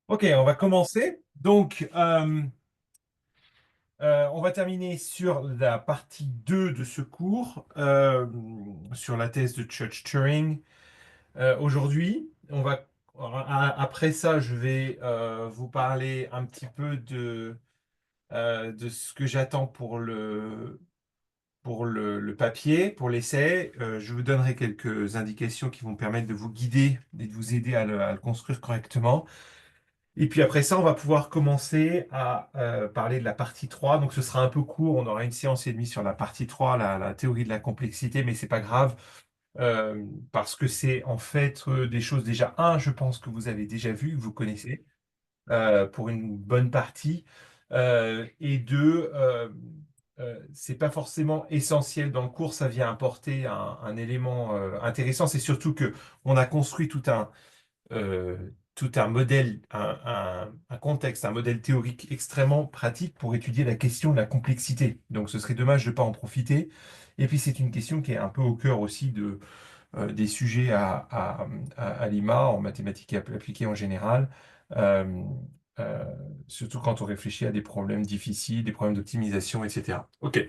Ok, on va commencer. Donc, on va terminer sur la partie 2 de ce cours, sur la thèse de Church-Turing. Aujourd'hui, après ça, je vais vous parler un petit peu de ce que j'attends pour le papier, pour l'essai. Je vous donnerai quelques indications qui vont permettre de vous guider et de vous aider à le construire correctement. Et puis après ça, on va pouvoir commencer à parler de la partie 3. Donc ce sera un peu court, on aura une séance et demie sur la partie 3, la théorie de la complexité, mais c'est pas grave, parce que c'est en fait des choses déjà, un, je pense que vous avez déjà vu, que vous connaissez, pour une bonne partie, et deux, c'est pas forcément essentiel dans le cours, ça vient apporter un élément intéressant, c'est surtout que on a construit tout un modèle, un contexte, un modèle théorique extrêmement pratique pour étudier la question de la complexité. Donc ce serait dommage de ne pas en profiter. Et puis c'est une question qui est un peu au cœur aussi des sujets à l'IMA, en mathématiques appliquées en général, euh, euh, surtout quand on réfléchit à des problèmes difficiles, des problèmes d'optimisation, etc. OK.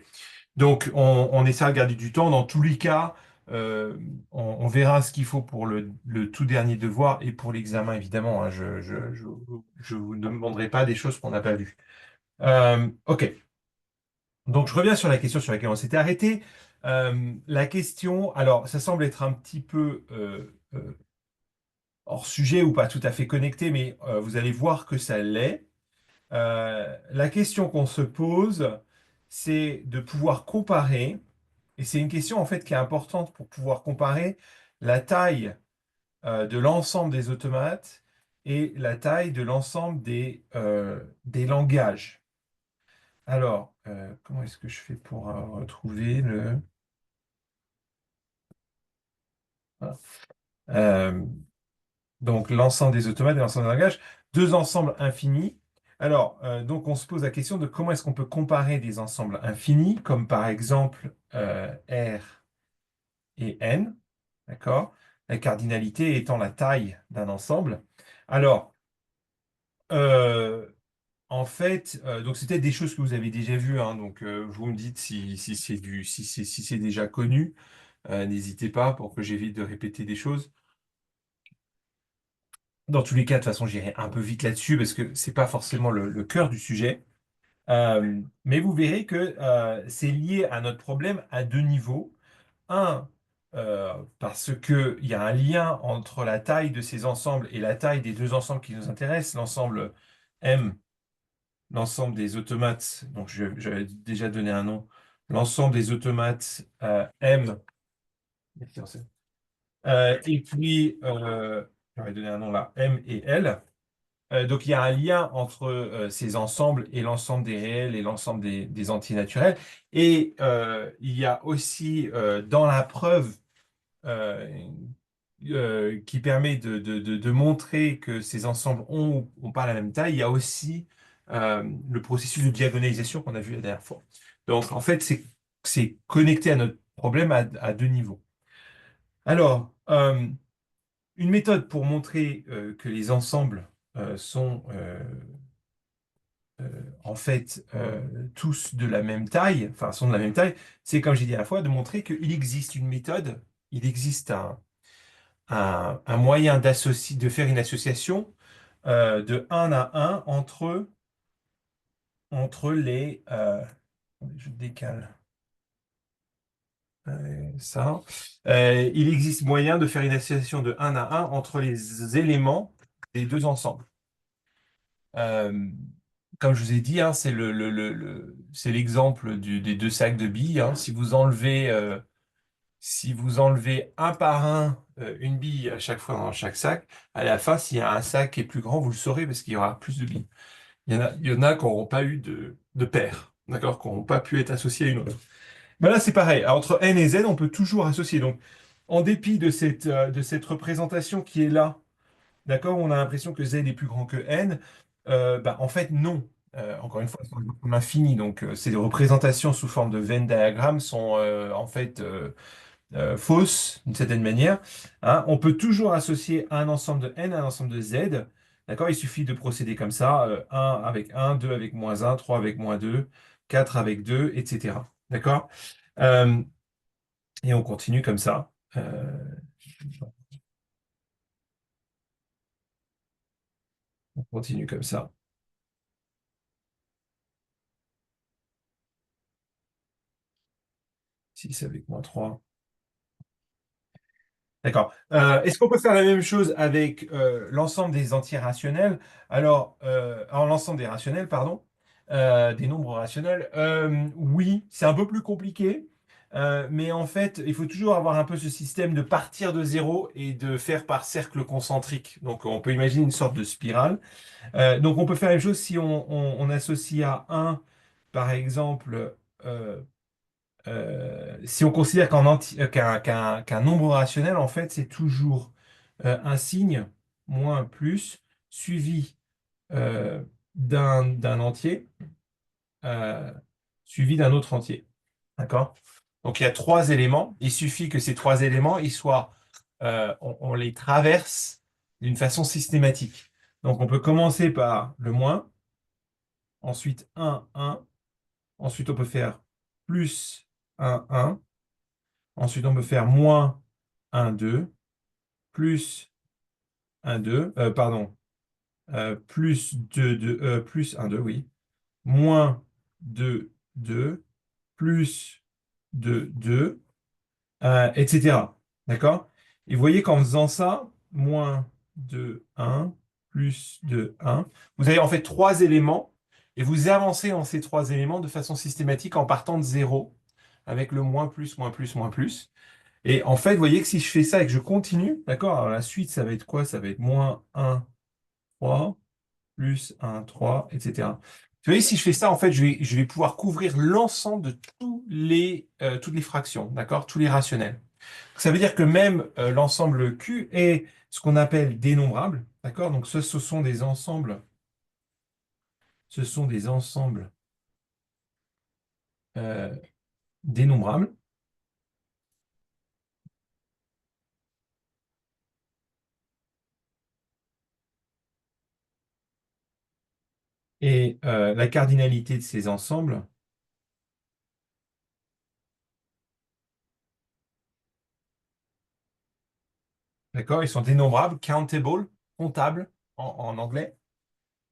Donc, on essaie de garder du temps. Dans tous les cas, euh, on verra ce qu'il faut pour le tout dernier devoir et pour l'examen, évidemment, hein. Je vous demanderai pas des choses qu'on n'a pas vues. OK. Donc, je reviens sur la question sur laquelle on s'était arrêté. La question, alors, ça semble être un petit peu hors sujet ou pas tout à fait connecté, mais vous allez voir que ça l'est. La question qu'on se pose, c'est de pouvoir comparer. Et c'est une question en fait qui est importante pour pouvoir comparer la taille de l'ensemble des automates et la taille de l'ensemble des langages. Alors, comment est-ce que je fais pour retrouver le... Voilà. Euh, donc, l'ensemble des automates et l'ensemble des langages, deux ensembles infinis. Alors, donc on se pose la question de comment est-ce qu'on peut comparer des ensembles infinis, comme par exemple R et N. D'accord? La cardinalité étant la taille d'un ensemble. Alors, euh, en fait, donc c'était des choses que vous avez déjà vues, hein, donc vous me dites si c'est déjà connu. N'hésitez pas pour que j'évite de répéter des choses. Dans tous les cas, de toute façon, j'irai un peu vite là-dessus parce que c'est pas forcément le cœur du sujet. Mais vous verrez que c'est lié à notre problème à deux niveaux. Un, parce qu'il y a un lien entre la taille de ces ensembles et la taille des deux ensembles qui nous intéressent, l'ensemble M, l'ensemble des automates, donc j'avais déjà donné un nom, l'ensemble des automates M, et puis j'avais donné un nom là, M et L. Donc il y a un lien entre ces ensembles et l'ensemble des réels et l'ensemble des entiers naturels. Et il y a aussi dans la preuve euh, qui permet de montrer que ces ensembles ont ou ont pas la même taille, il y a aussi le processus de diagonalisation qu'on a vu la dernière fois. Donc, en fait, c'est connecté à notre problème à deux niveaux. Alors, une méthode pour montrer que les ensembles sont en fait tous de la même taille, enfin sont de la même taille, c'est comme j'ai dit à la fois de montrer qu'il existe une méthode, il existe un moyen de faire une association de un à un entre les... je décale ça. Il existe moyen de faire une association de un à un entre les éléments des deux ensembles. Euh, Comme je vous ai dit, hein, c'est l'exemple des deux sacs de billes, hein. Si vous enlevez un par un une bille à chaque fois dans chaque sac, à la fin, s'il y a un sac qui est plus grand, vous le saurez parce qu'il y aura plus de billes. Il y en a qui n'auront pas eu de paire, d'accord, qui n'auront pas pu être associés à une autre. Ben là, c'est pareil. Entre n et z, on peut toujours associer. Donc, en dépit de cette représentation qui est là, d'accord, on a l'impression que z est plus grand que n, ben, en fait, non. Encore une fois, c'est un infini. Donc, ces représentations sous forme de Venn diagramme sont en fait fausses d'une certaine manière, hein. On peut toujours associer un ensemble de n à un ensemble de z D'accord? Il suffit de procéder comme ça, 1 avec 1, 2 avec -1, 3 avec -2, 4 avec 2, etc. D'accord? Euh, et on continue comme ça. On continue comme ça. 6 avec -3. D'accord. Est-ce qu'on peut faire la même chose avec l'ensemble des entiers rationnels? Alors, l'ensemble des rationnels, pardon, des nombres rationnels. Oui, c'est un peu plus compliqué, mais en fait, il faut toujours avoir un peu ce système de partir de zéro et de faire par cercle concentrique. Donc, on peut imaginer une sorte de spirale. Donc, on peut faire la même chose si on associe à un, par exemple, euh, si on considère qu'un nombre rationnel, en fait, c'est toujours un signe, moins un plus, suivi d'un entier, euh, suivi d'un autre entier. D'accord? Donc, il y a trois éléments. Il suffit que ces trois éléments, on les traverse d'une façon systématique. Donc, on peut commencer par le moins, ensuite un, ensuite on peut faire plus un. Ensuite, on peut faire moins un 2 plus un 2 pardon, plus 2 2 plus un 2 oui, moins 2 2 plus 2 2 etc. D'accord? Et vous voyez qu'en faisant ça, moins 2 1 plus 2 1 vous avez en fait trois éléments, et vous avancez dans ces trois éléments de façon systématique en partant de zéro, avec le moins plus, moins plus, moins plus. Et en fait, vous voyez que si je fais ça et que je continue, d'accord? Alors la suite, ça va être quoi? Ça va être moins un 3 plus un 3 etc. Vous voyez, si je fais ça, en fait, je vais pouvoir couvrir l'ensemble de toutes les fractions, d'accord? Tous les rationnels. Ça veut dire que même l'ensemble Q est ce qu'on appelle dénombrable, d'accord? Donc ce sont des ensembles, ce sont des ensembles euh, dénombrables. Et la cardinalité de ces ensembles, d'accord? Ils sont dénombrables, countable, comptables en anglais.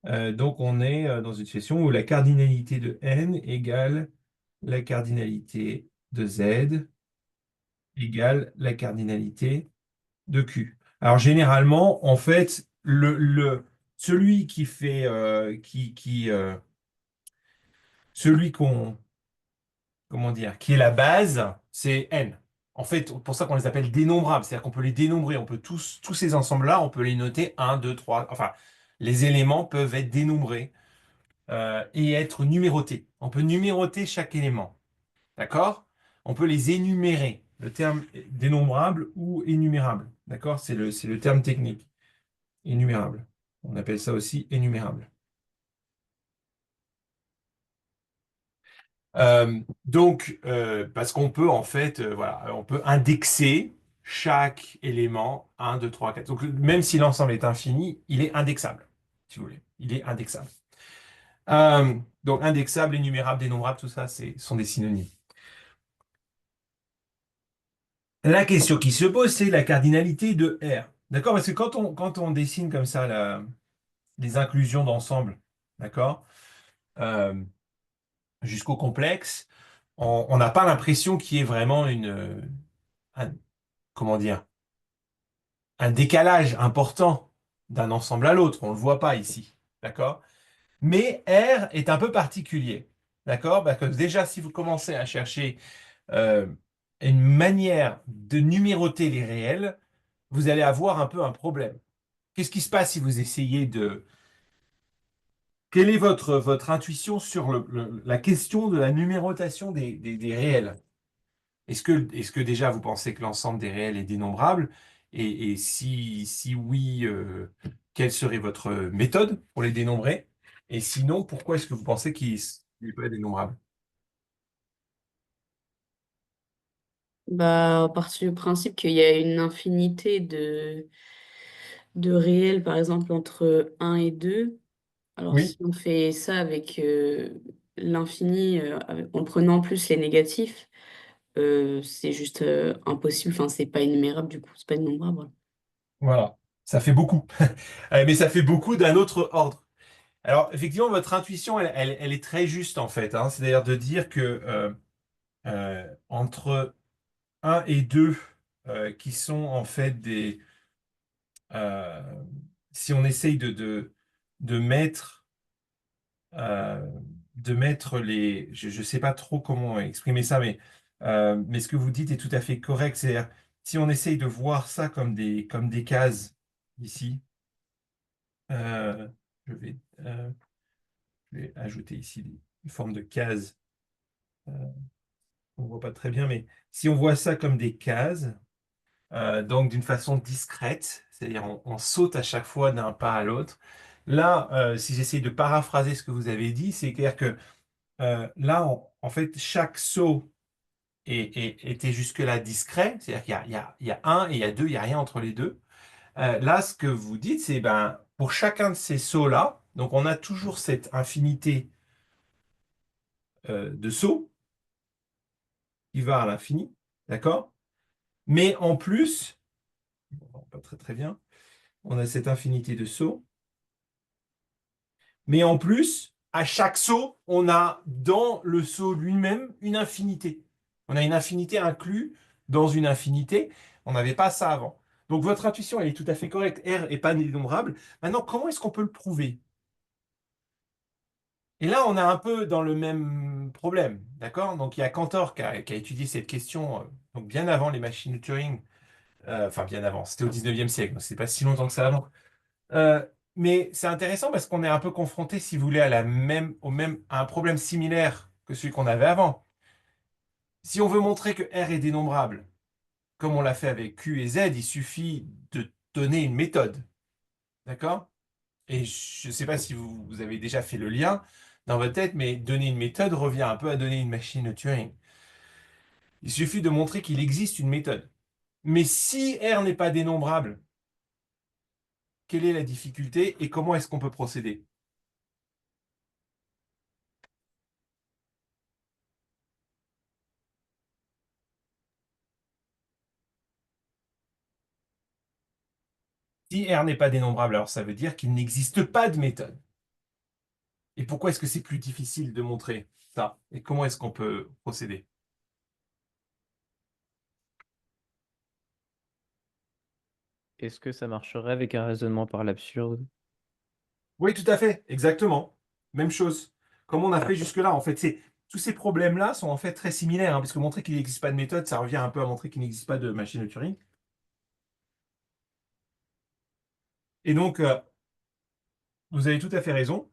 Donc on est dans une situation où la cardinalité de n égale la cardinalité de z égale la cardinalité de q. Alors généralement, en fait, celui qui fait, celui qu'on, comment dire, qui est la base, c'est n. En fait, pour ça qu'on les appelle dénombrables, c'est-à-dire qu'on peut les dénombrer, on peut tous ces ensembles-là, on peut les noter un, 2, 3. Enfin, les éléments peuvent être dénombrés et être numérotés. On peut numéroter chaque élément, d'accord? On peut les énumérer. Le terme dénombrable ou énumérable, d'accord? C'est le terme technique. Énumérable. On appelle ça aussi énumérable. Parce qu'on peut en fait, voilà, on peut indexer chaque élément, un, 2, 3, 4. Donc, même si l'ensemble est infini, il est indexable, si vous voulez. Il est indexable. Donc, indexable, énumérable, dénombrable, tout ça, sont des synonymes. La question qui se pose, c'est la cardinalité de R. D'accord? Parce que quand on dessine comme ça les inclusions d'ensemble, d'accord, euh, jusqu'au complexe, on n'a pas l'impression qu'il y ait vraiment un- comment dire, un décalage important d'un ensemble à l'autre. On ne le voit pas ici. D'accord? Mais R est un peu particulier. D'accord? Parce que déjà, si vous commencez à chercher euh, une manière de numéroter les réels, vous allez avoir un peu un problème. Qu'est-ce qui se passe si vous essayez de... Quelle est votre intuition sur la question de la numérotation des réels? Est-ce que déjà vous pensez que l'ensemble des réels est dénombrable? Et si oui, quelle serait votre méthode pour les dénombrer? Et sinon, pourquoi est-ce que vous pensez qu'il n'est pas dénombrable? Bah, à partir du principe qu'il y a une infinité de réel, par exemple, entre un et 2. Alors, si Oui, on fait ça avec l'infini, en prenant en plus les négatifs, c'est juste impossible. Enfin, c'est pas énumérable, du coup, c'est pas innombrable. voilà. Ça fait beaucoup. Mais ça fait beaucoup d'un autre ordre. Alors, effectivement, votre intuition, elle est très juste, en fait, hein. C'est-à-dire de dire que entre un et 2 qui sont en fait euh, si on essaye de mettre, euh, de mettre les... Je ne sais pas trop comment exprimer ça, mais ce que vous dites est tout à fait correct. C'est-à-dire, si on essaye de voir ça comme des cases, ici, euh, je vais, euh, je vais ajouter ici une forme de cases. Euh, on ne voit pas très bien, mais si on voit ça comme des cases, donc d'une façon discrète, c'est-à-dire on saute à chaque fois d'un pas à l'autre. Là, si j'essaye de paraphraser ce que vous avez dit, c'est clair que là, en fait, chaque saut était jusque-là discret, c'est-à-dire qu'il y a un et il y a deux, il n'y a rien entre les deux. Là, ce que vous dites, c'est ben, pour chacun de ces sauts-là, donc on a toujours cette infinité de sauts qui va à l'infini, d'accord? Mais en plus, pas très très bien, on a cette infinité de sauts. Mais en plus, à chaque saut, on a dans le saut lui-même une infinité. On a une infinité inclue dans une infinité. On n'avait pas ça avant. Donc votre intuition, elle est tout à fait correcte. R est pas dénombrable. Maintenant, comment est-ce qu'on peut le prouver? Et là, on est un peu dans le même problème, d'accord? Donc il y a Cantor qui a étudié cette question donc bien avant les machines de Turing. Enfin, bien avant, c'était au 19e siècle, donc c'est pas si longtemps que ça avant. Euh, mais c'est intéressant parce qu'on est un peu confronté, si vous voulez, à un problème similaire que celui qu'on avait avant. Si on veut montrer que R est dénombrable, comme on l'a fait avec Q et Z, il suffit de donner une méthode. D'accord? Et je ne sais pas si vous avez déjà fait le lien dans votre tête, mais donner une méthode revient un peu à donner une machine de Turing. Il suffit de montrer qu'il existe une méthode. Mais si R n'est pas dénombrable, quelle est la difficulté et comment est-ce qu'on peut procéder? Si R n'est pas dénombrable, alors ça veut dire qu'il n'existe pas de méthode. Et pourquoi est-ce que c'est plus difficile de montrer ça? Et comment est-ce qu'on peut procéder? Est-ce que ça marcherait avec un raisonnement par l'absurde? Oui, tout à fait, exactement. Même chose. Comme on a fait jusque-là, en fait, tous ces problèmes-là sont en fait très similaires, hein, parce que montrer qu'il n'existe pas de méthode, ça revient un peu à montrer qu'il n'existe pas de machine de Turing. Et donc, vous avez tout à fait raison.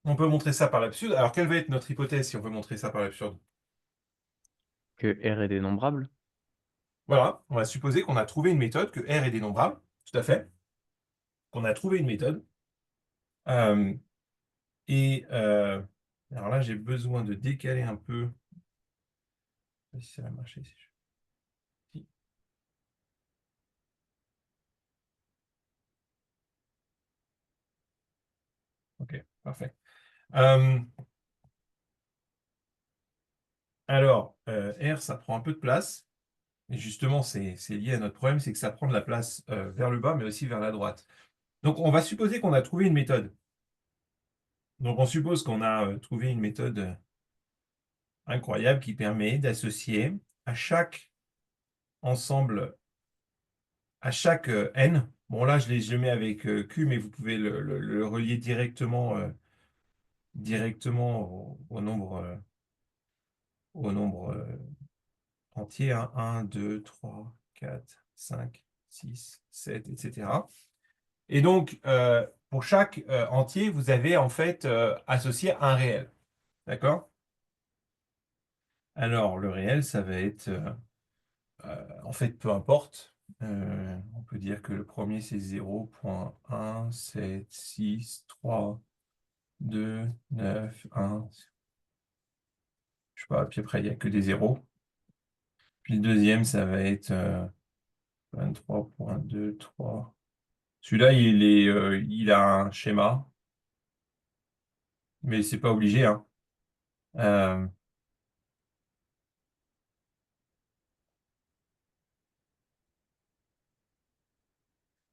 On peut montrer ça par l'absurde. Alors, quelle va être notre hypothèse si on veut montrer ça par l'absurde? Que R est dénombrable? Voilà, on va supposer qu'on a trouvé une méthode, que R est dénombrable, tout à fait, qu'on a trouvé une méthode. Euh, alors là, j'ai besoin de décaler un peu. Je sais pas si ça va marcher. Si. Ok, parfait. Euh, R, ça prend un peu de place. Et justement, c'est lié à notre problème, c'est que ça prend de la place vers le bas, mais aussi vers la droite. Donc, on va supposer qu'on a trouvé une méthode. Donc, on suppose qu'on a trouvé une méthode incroyable qui permet d'associer à chaque ensemble, à chaque n. Bon, là, je le mets avec Q, mais vous pouvez le relier directement au nombre entier, hein. 1, 2, 3, 4, 5, 6, 7, etc. Et donc, pour chaque entier, vous avez en fait associé un réel. D'accord? Alors, le réel, ça va être, en fait, peu importe. On peut dire que le premier, c'est 0,1, 7, 6, 3, 2, 9, 1. Je sais pas, puis après, il n'y a que des zéros. Puis le deuxième, ça va être 23,23. Celui-là, il a un schéma, mais c'est pas obligé, hein. Euh,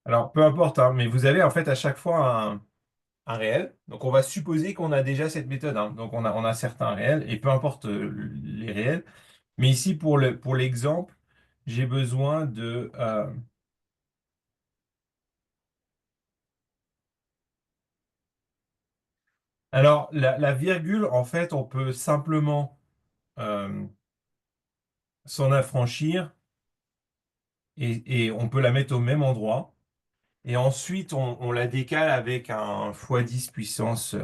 alors, peu importe, hein, mais vous avez en fait à chaque fois un réel. Donc, on va supposer qu'on a déjà cette méthode, hein. Donc, on a certains réels, et peu importe les réels. Mais ici, pour l'exemple, j'ai besoin de... alors, la virgule, en fait, on peut simplement euh, s'en affranchir et on peut la mettre au même endroit. Et ensuite, on la décale avec un x10 puissance.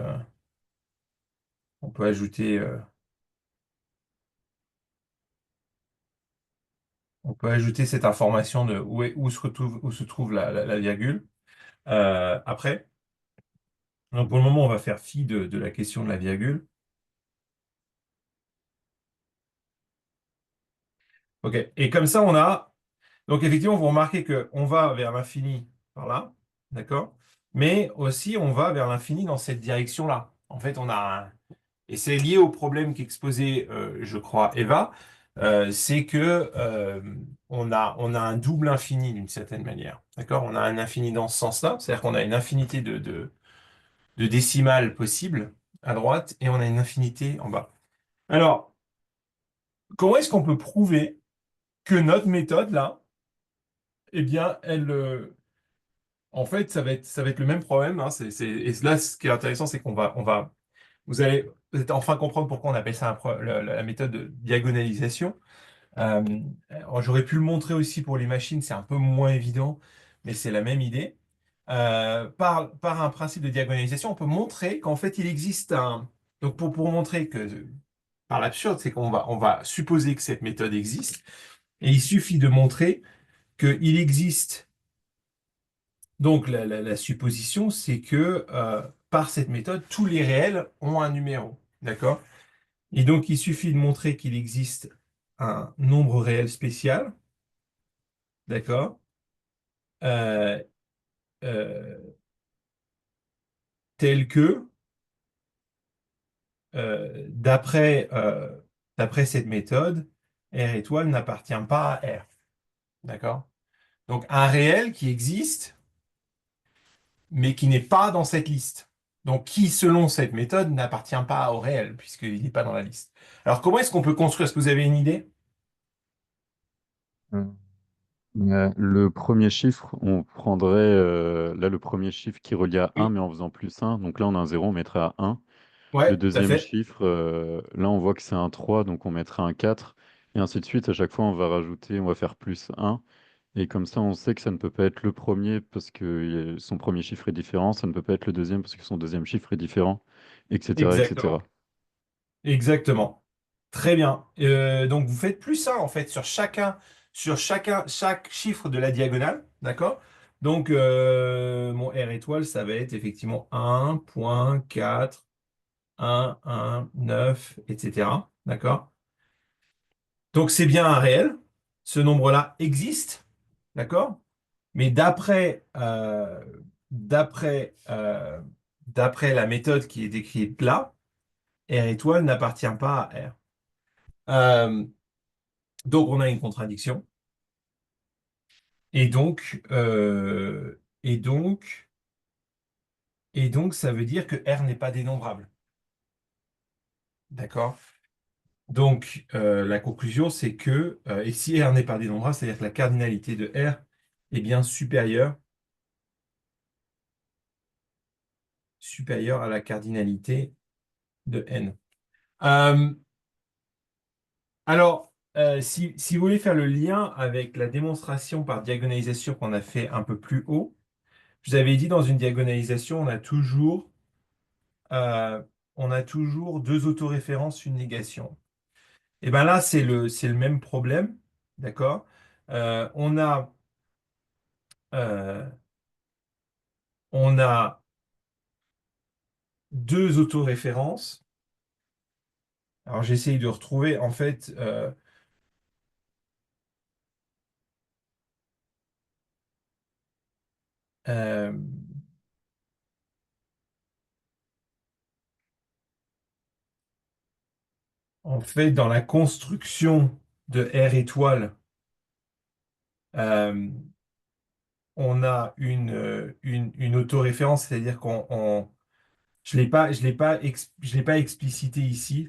On peut ajouter cette information de où se trouve la virgule. Après, donc pour le moment, on va faire fi de la question de la virgule. OK. Et comme ça, on a. Donc effectivement, vous remarquez qu'on va vers l'infini par là, d'accord? Mais aussi, on va vers l'infini dans cette direction-là. En fait, et c'est lié au problème qu'exposait, je crois, Eva, c'est que on a un double infini d'une certaine manière, d'accord? On a un infini dans ce sens-là, c'est-à-dire qu'on a une infinité de décimales possibles à droite et on a une infinité en bas. Alors, comment est-ce qu'on peut prouver que notre méthode là, eh bien, en fait, ça va être le même problème, hein. Et là, ce qui est intéressant, c'est vous allez peut-être enfin comprendre pourquoi on appelle ça la méthode de diagonalisation. Euh, alors, j'aurais pu le montrer aussi pour les machines, c'est un peu moins évident, mais c'est la même idée. Par un principe de diagonalisation, on peut montrer qu'en fait, il existe un. Donc, pour montrer que, par l'absurde, c'est qu'on va supposer que cette méthode existe, et il suffit de montrer qu'il existe. Donc, la supposition, c'est que par cette méthode, tous les réels ont un numéro. D'accord? Et donc, il suffit de montrer qu'il existe un nombre réel spécial. D'accord? euh, euh, Tel que, d'après cette méthode, R étoile n'appartient pas à R. D'accord? Donc, un réel qui existe, mais qui n'est pas dans cette liste. Donc, qui, selon cette méthode, n'appartient pas au réel, puisqu'il n'est pas dans la liste. Alors, comment est-ce qu'on peut construire? Est-ce que vous avez une idée? Euh, le premier chiffre, on prendrait là le premier chiffre qui relie à un Oui. mais en faisant plus un. Donc là, on a un 0, on mettrait à un. Le Ouais, tout à deuxième fait. chiffre, là, on voit que c'est un 3 donc on mettrait un 4. Et ainsi de suite. À chaque fois, on va rajouter, on va faire plus un. Et comme ça, on sait que ça ne peut pas être le premier parce que son premier chiffre est différent. Ça ne peut pas être le deuxième parce que son deuxième chiffre est différent, etc., etc. Exactement. Exactement. Très bien. Donc vous faites plus ça en fait chaque chiffre de la diagonale, d'accord? Donc mon R étoile, ça va être effectivement 1,4, 9, etc. D'accord? Donc c'est bien un réel. Ce nombre-là existe, d'accord? Mais d'après la méthode qui est décrite là, R étoile n'appartient pas à R. Euh, donc, on a une contradiction. Et donc, ça veut dire que R n'est pas dénombrable. D'accord? Donc, la conclusion, c'est que, et si R n'est pas dénombrable, c'est-à-dire que la cardinalité de R est bien supérieure à la cardinalité de N. Euh, alors, si vous voulez faire le lien avec la démonstration par diagonalisation qu'on a fait un peu plus haut, je vous avais dit dans une diagonalisation, euh, on a toujours deux autoréférences, une négation. Et bien là, c'est le même problème, d'accord? On a, euh, on a deux autoréférences. Alors j'essaye de retrouver, en fait, Euh, En fait, dans la construction de R étoile, euh, on a une autoréférence, c'est-à-dire je l'ai pas explicité ici,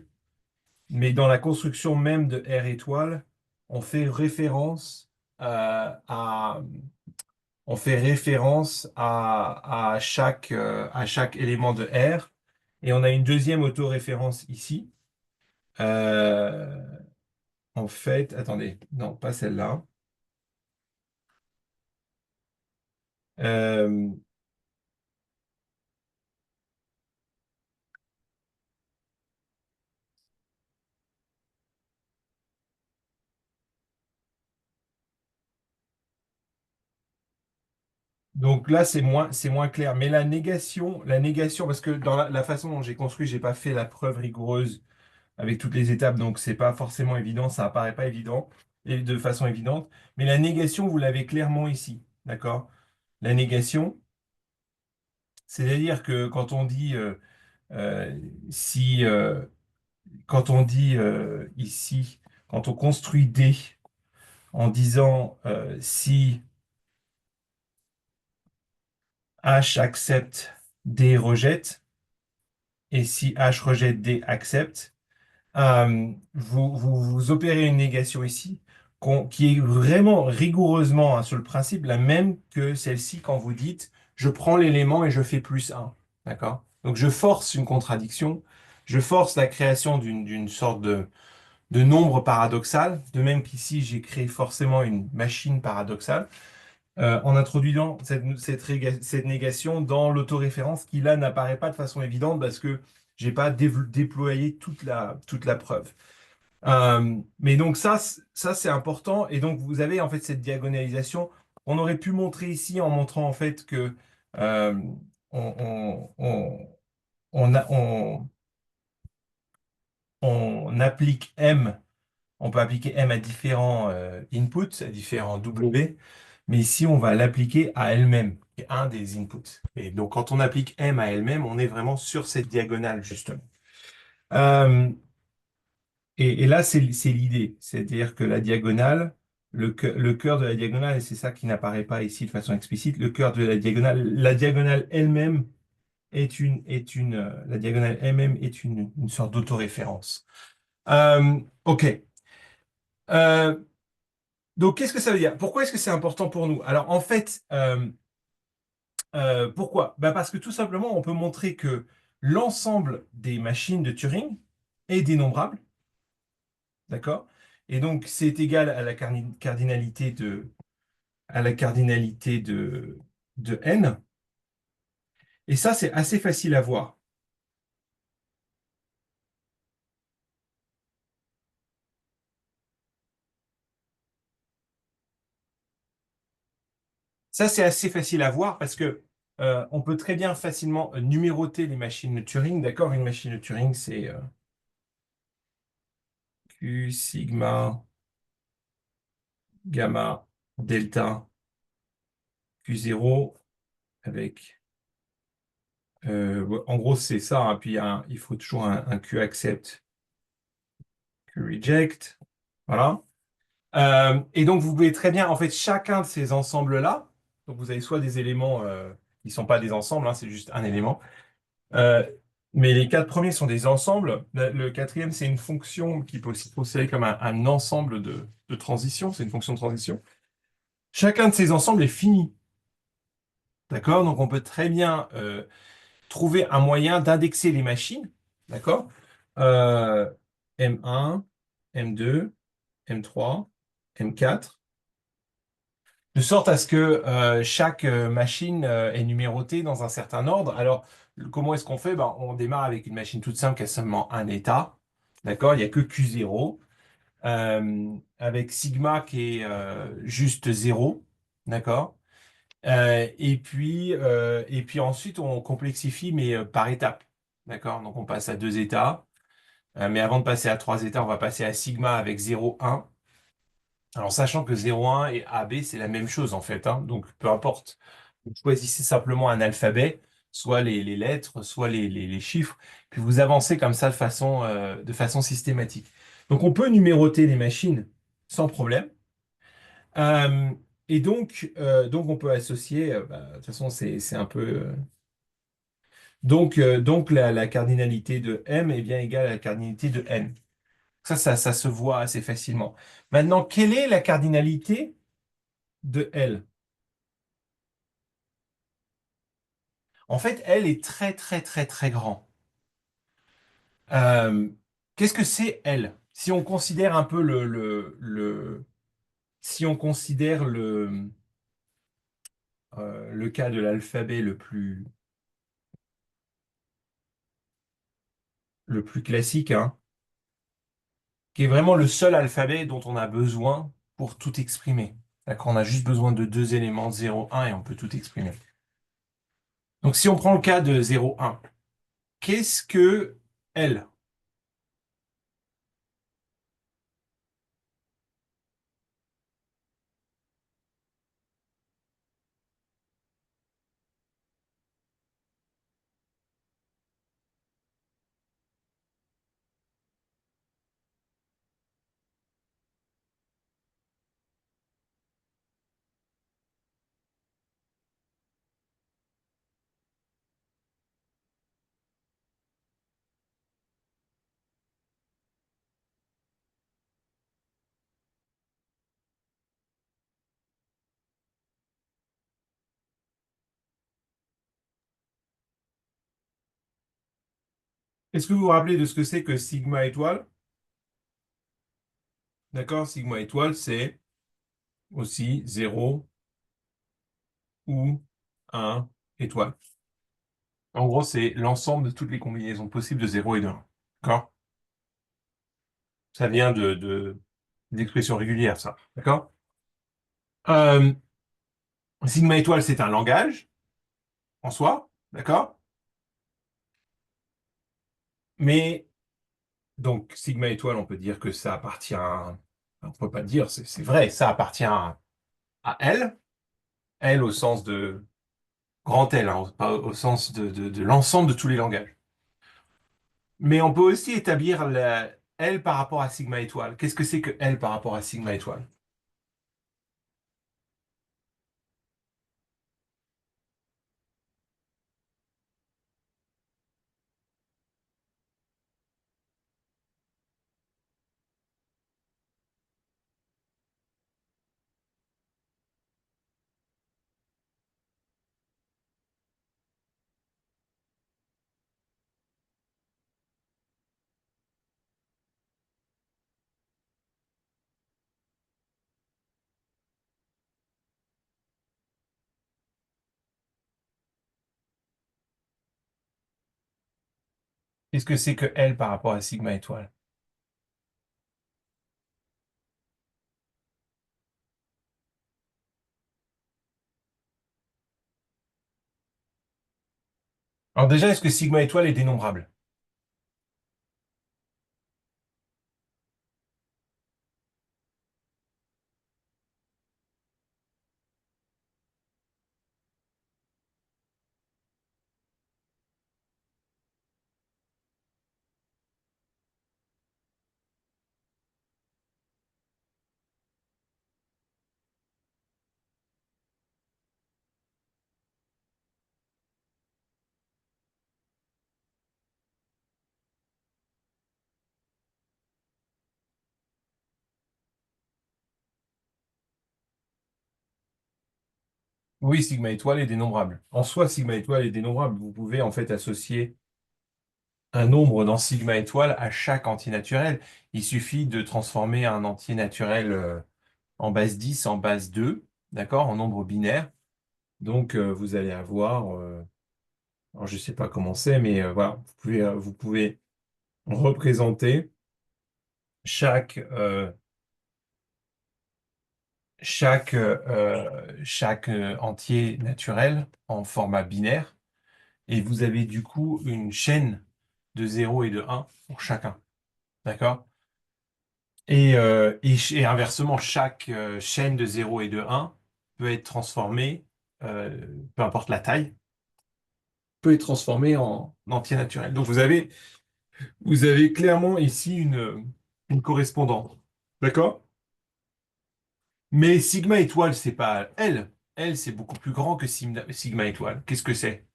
mais dans la construction même de R étoile, on fait référence à, on fait référence à chaque élément de R, et on a une deuxième autoréférence ici. Euh, En fait, attendez, non, pas celle-là. Euh, donc là, c'est moins clair. Mais la négation, parce que dans la façon dont j'ai construit, j'ai pas fait la preuve rigoureuse avec toutes les étapes, donc c'est pas forcément évident, ça apparaît pas évident et de façon évidente. Mais la négation, vous l'avez clairement ici, d'accord? La négation, c'est-à-dire que quand on dit euh, si, quand on dit ici, quand on construit D en disant si H accepte, D rejette, et si H rejette, D accepte, vous opérez une négation ici qui est vraiment rigoureusement, hein, sur le principe la même que celle-ci quand vous dites je prends l'élément et je fais plus un. D'accord? Donc je force une contradiction, je force la création d'une sorte de nombre paradoxal, de même qu'ici j'ai créé forcément une machine paradoxale. En introduisant cette négation dans l'autoréférence qui là n'apparaît pas de façon évidente parce que j'ai pas déployé toute la preuve. Mais donc ça c'est important et donc vous avez en fait cette diagonalisation. On aurait pu montrer ici en montrant en fait que euh, on, a- on applique M, on peut appliquer M à différents inputs, à différents W. Mais ici, on va l'appliquer à elle-même, qui est un des inputs. Et donc, quand on applique M à elle-même, on est vraiment sur cette diagonale, justement. Euh, et là, c'est l'idée. C'est-à-dire que la diagonale, le cœur de la diagonale, et c'est ça qui n'apparaît pas ici de façon explicite, le cœur de la diagonale elle-même la diagonale elle-même est une sorte d'autoréférence. OK. Euh, donc, qu'est-ce que ça veut dire? Pourquoi est-ce que c'est important pour nous? Alors, en fait, pourquoi? Ben parce que tout simplement, on peut montrer que l'ensemble des machines de Turing est dénombrable, d'accord? Et donc, c'est égal à la cardinalité de n. Et ça, c'est assez facile à voir. Ça, c'est assez facile à voir parce que on peut très bien facilement numéroter les machines de Turing, d'accord? Une machine de Turing, c'est Q, sigma, gamma, delta, Q0 avec ouais, en gros, c'est ça, hein. Puis il faut toujours un Q accept, Q reject. Voilà. Et donc, vous pouvez très bien, en fait, chacun de ces ensembles-là, donc vous avez soit des éléments qui ne sont pas des ensembles, hein, c'est juste un élément. Euh, mais les quatre premiers sont des ensembles. Le quatrième, c'est une fonction qui peut aussi être considérée comme un ensemble de transition. C'est une fonction de transition. Chacun de ces ensembles est fini. D'accord? Donc, on peut très bien trouver un moyen d'indexer les machines, d'accord? Euh, M1, M2, M3, M4, de sorte à ce que chaque machine est numérotée dans un certain ordre. Alors, comment est-ce qu'on fait? Ben, on démarre avec une machine toute simple qui a seulement un état, d'accord? Il n'y a que Q0, avec sigma qui est juste 0, d'accord? Et puis ensuite, on complexifie, mais par étapes. D'accord? Donc, on passe à deux états. Mais avant de passer à trois états, on va passer à sigma avec 0, 1. Alors, sachant que 0, 1 et AB, c'est la même chose, en fait, hein. Donc, peu importe. Vous choisissez simplement un alphabet, soit les lettres, soit les chiffres, puis vous avancez comme ça de façon systématique. Donc on peut numéroter les machines sans problème. Euh, donc on peut associer, de toute façon c'est un peu... donc la cardinalité de M est bien égale à la cardinalité de N. Ça se voit assez facilement. Maintenant, quelle est la cardinalité de L? En fait, L est très très très très grand. Euh, qu'est-ce que c'est L? Si on considère un peu si on considère le cas de l'alphabet le plus classique, hein, qui est vraiment le seul alphabet dont on a besoin pour tout exprimer. D'accord? On a juste besoin de deux éléments, 0, 1, et on peut tout exprimer. Donc si on prend le cas de 0, 1, qu'est-ce que L? Est-ce que vous vous rappelez de ce que c'est que sigma étoile? D'accord? Sigma étoile, c'est aussi 0 ou 1 étoile. En gros, c'est l'ensemble de toutes les combinaisons possibles de 0 et de 1. D'accord? Ça vient d'expressions régulières, ça. D'accord? Euh, Sigma étoile, c'est un langage en soi. D'accord? Mais, donc, sigma étoile, on peut dire que ça appartient. On peut pas le dire, c'est vrai, ça appartient à L. L au sens de grand L, hein, pas au sens de l'ensemble de tous les langages. Mais on peut aussi établir L par rapport à sigma étoile. Qu'est-ce que c'est que L par rapport à sigma étoile? Qu'est-ce que c'est que L par rapport à sigma étoile? Alors déjà, est-ce que sigma étoile est dénombrable? Oui, sigma étoile est dénombrable. En soi, sigma étoile est dénombrable. Vous pouvez en fait associer un nombre dans sigma étoile à chaque entier naturel. Il suffit de transformer un entier naturel en base 10 en base 2, d'accord, en nombre binaire. Donc vous allez avoir, alors je ne sais pas comment c'est, mais voilà, vous pouvez représenter chaque, chaque entier naturel en format binaire. Et vous avez du coup une chaîne de 0 et de 1 pour chacun. D'accord? Et inversement, chaque chaîne de 0 et de 1 peut être transformée peu importe la taille, peut être transformé en entier naturel. Donc vous avez clairement ici une correspondance. D'accord? Mais sigma étoile, c'est pas L. L, c'est beaucoup plus grand que sigma étoile. Qu'est-ce que c'est?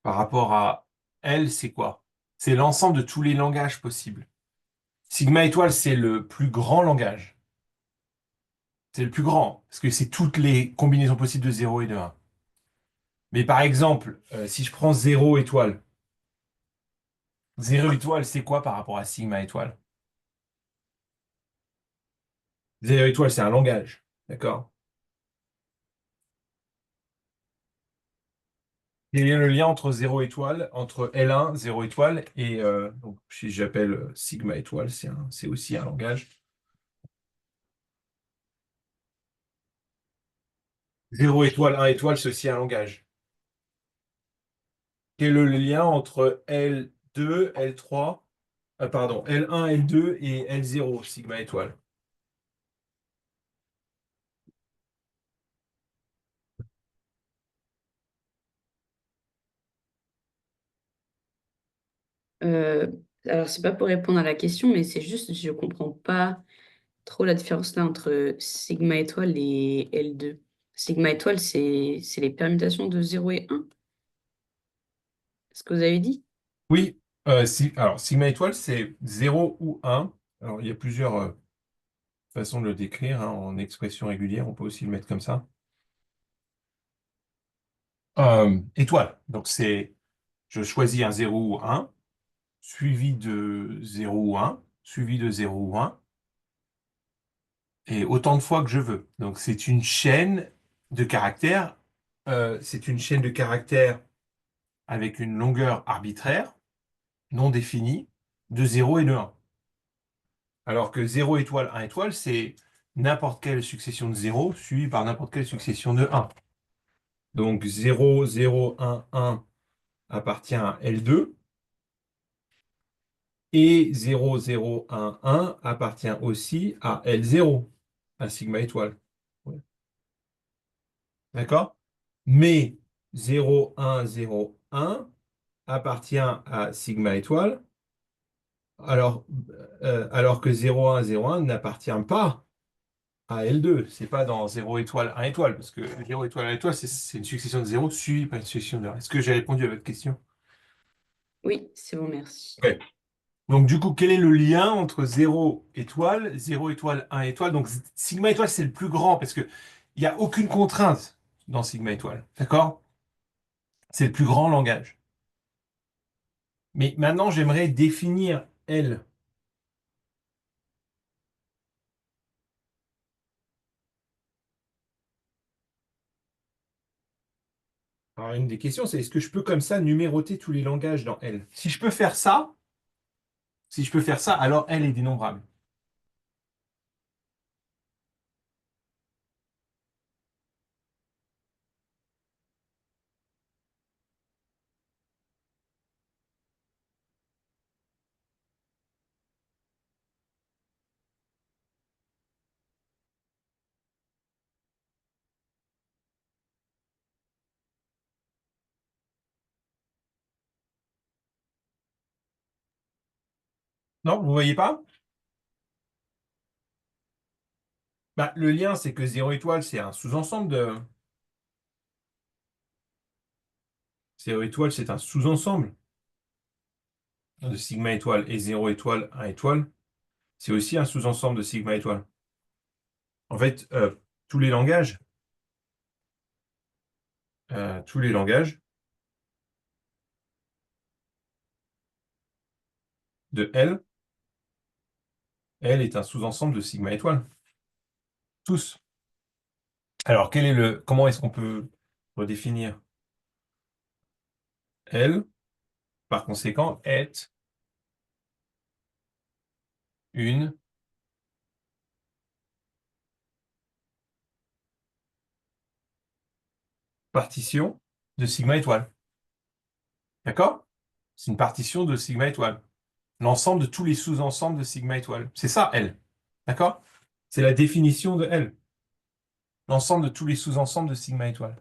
Par rapport à L, c'est quoi? C'est l'ensemble de tous les langages possibles. Sigma étoile, c'est le plus grand langage. C'est le plus grand, parce que c'est toutes les combinaisons possibles de 0 et de 1. Mais par exemple, si je prends 0 étoile, 0 étoile, c'est quoi par rapport à sigma étoile? 0 étoile, c'est un langage. D'accord? Quel est le lien entre 0 étoile, entre L1, 0 étoile, et donc, si j'appelle sigma étoile, c'est aussi un langage. 0 étoile, 1 étoile, c'est aussi un langage. Quel est le lien entre L2, L3, pardon, L1, L2 et L0, sigma étoile? Euh, alors, c'est pas pour répondre à la question, mais c'est juste, je comprends pas trop la différence là entre sigma étoile et L2. Sigma étoile, c'est les permutations de 0 et 1. Ce que vous avez dit? Oui, alors sigma étoile, c'est 0 ou 1. Alors, il y a plusieurs façons de le décrire, hein, en expression régulière, on peut aussi le mettre comme ça. Étoile, donc je choisis un 0 ou 1, suivi de 0 ou 1, suivi de 0 ou 1, et autant de fois que je veux. Donc c'est une chaîne de caractères. C'est une chaîne de caractères avec une longueur arbitraire, non définie, de 0 et de 1. Alors que 0 étoile, 1 étoile, c'est n'importe quelle succession de 0 suivie par n'importe quelle succession de 1. Donc 0, 0, 1, 1 appartient à L2 et 0, 0, 1, 1 appartient aussi à L0, à sigma étoile. Ouais. D'accord? Mais 0, 1, 0, 1 appartient à sigma étoile, alors, alors que 0, 1, 0, 1 n'appartient pas à L2. C'est pas dans 0 étoile, 1 étoile, parce que 0 étoile, 1 étoile, c'est une succession de 0 suivie par une succession de 1. Est-ce que j'ai répondu à votre question? Oui, c'est bon, merci. Ok. Donc, du coup, quel est le lien entre 0 étoile, 1 étoile? Donc, sigma étoile, c'est le plus grand parce que il n'y a aucune contrainte dans sigma étoile. D'accord? C'est le plus grand langage. Mais maintenant, j'aimerais définir L. Alors, une des questions, c'est est-ce que je peux comme ça numéroter tous les langages dans L? Si je peux faire ça, alors L est dénombrable. Non, vous voyez pas? Bah, le lien, c'est que 0 étoile, c'est un sous-ensemble de... 0 étoile, c'est un sous-ensemble de sigma étoile. Et 0 étoile, 1 étoile, c'est aussi un sous-ensemble de sigma étoile. En fait, tous les langages de L est un sous-ensemble de sigma étoile. Tous. Alors, comment est-ce qu'on peut redéfinir L, par conséquent, est une partition de sigma étoile. D'accord? C'est une partition de sigma étoile. L'ensemble de tous les sous-ensembles de sigma étoile. C'est ça, L. D'accord? C'est la définition de L. l'ensemble de tous les sous-ensembles de sigma étoile.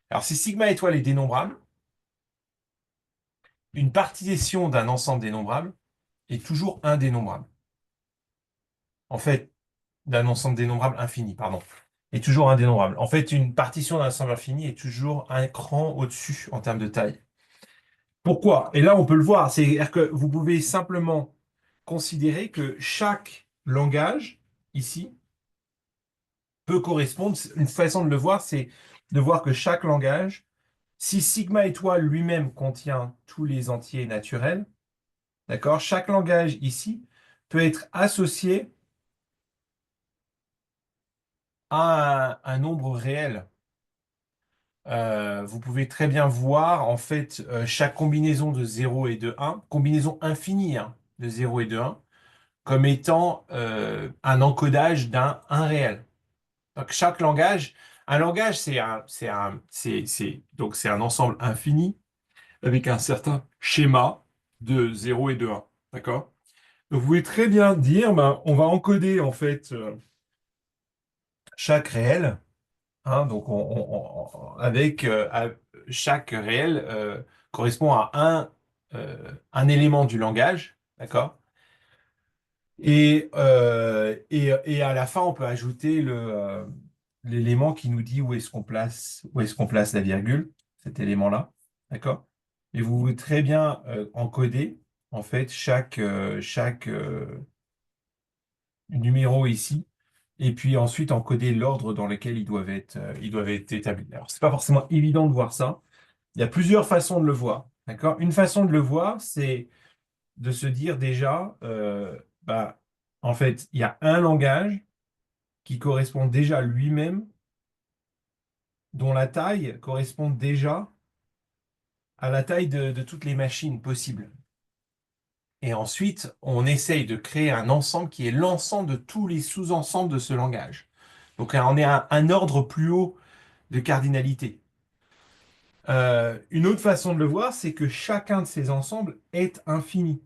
Alors, si sigma étoile est dénombrable, une partition d'un ensemble dénombrable est toujours indénombrable. En fait, d'un ensemble dénombrable infini, pardon, est toujours indénombrable. En fait, une partition d'un ensemble infini est toujours un cran au-dessus en termes de taille. Pourquoi? Et là, on peut le voir, c'est-à-dire que vous pouvez simplement considérer que chaque langage, ici, peut correspondre, une façon de le voir, c'est de voir que chaque langage, si sigma étoile lui-même contient tous les entiers naturels, d'accord, chaque langage ici peut être associé à un nombre réel. Vous pouvez très bien voir en fait chaque combinaison de 0 et de 1, combinaison infinie hein, de 0 et de 1, comme étant un encodage d'un 1 réel. Donc chaque langage, un langage donc c'est un ensemble infini avec un certain schéma de 0 et de 1. D'accord? Donc vous pouvez très bien dire, ben, on va encoder en fait chaque réel. Hein, donc, avec chaque réel correspond à un élément du langage, d'accord? Et à la fin, on peut ajouter l'élément qui nous dit où est-ce qu'on place la virgule, cet élément-là, d'accord? Et vous pouvez très bien encoder en fait chaque numéro ici et puis ensuite encoder l'ordre dans lequel ils doivent être établis. Alors, c'est pas forcément évident de voir ça. Il y a plusieurs façons de le voir. D'accord? Une façon de le voir, c'est de se dire déjà, bah, en fait, il y a un langage qui correspond déjà lui-même, dont la taille correspond déjà à la taille de toutes les machines possibles. Et ensuite, on essaye de créer un ensemble qui est l'ensemble de tous les sous-ensembles de ce langage. Donc, on est à un ordre plus haut de cardinalité. Une autre façon de le voir, c'est que chacun de ces ensembles est infini.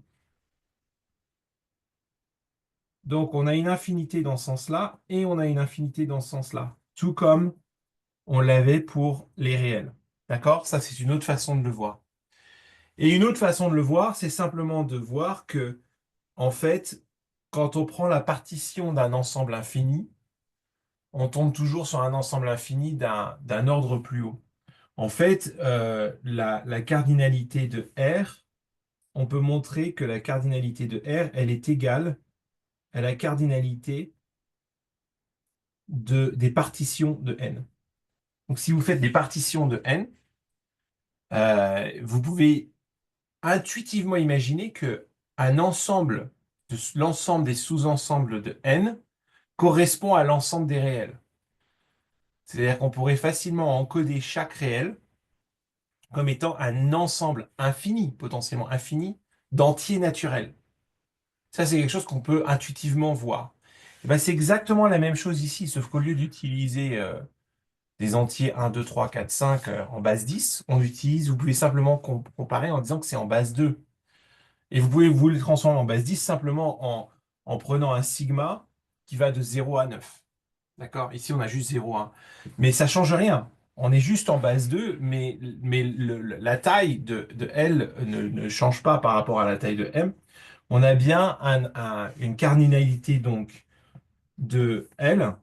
Donc, on a une infinité dans ce sens-là et on a une infinité dans ce sens-là. Tout comme on l'avait pour les réels. D'accord? Ça, c'est une autre façon de le voir. Et une autre façon de le voir, c'est simplement de voir que, en fait, quand on prend la partition d'un ensemble infini, on tombe toujours sur un ensemble infini d'un ordre plus haut. En fait, la cardinalité de R, on peut montrer que la cardinalité de R, elle est égale à la cardinalité des partitions de N. Donc, si vous faites des partitions de N, vous pouvez intuitivement imaginer que l'ensemble des sous-ensembles de N correspond à l'ensemble des réels. C'est-à-dire qu'on pourrait facilement encoder chaque réel comme étant un ensemble infini, potentiellement infini, d'entiers naturels. Ça, c'est quelque chose qu'on peut intuitivement voir. Et ben, c'est exactement la même chose ici, sauf qu'au lieu d'utiliser des entiers 1, 2, 3, 4, 5 en base 10, vous pouvez simplement comparer en disant que c'est en base 2. Et vous les transformer en base 10 simplement en prenant un sigma qui va de 0 à 9. D'accord? Ici, on a juste 0 à 1. Mais ça ne change rien. On est juste en base 2, mais la taille de L ne change pas par rapport à la taille de M. On a bien une cardinalité donc de L.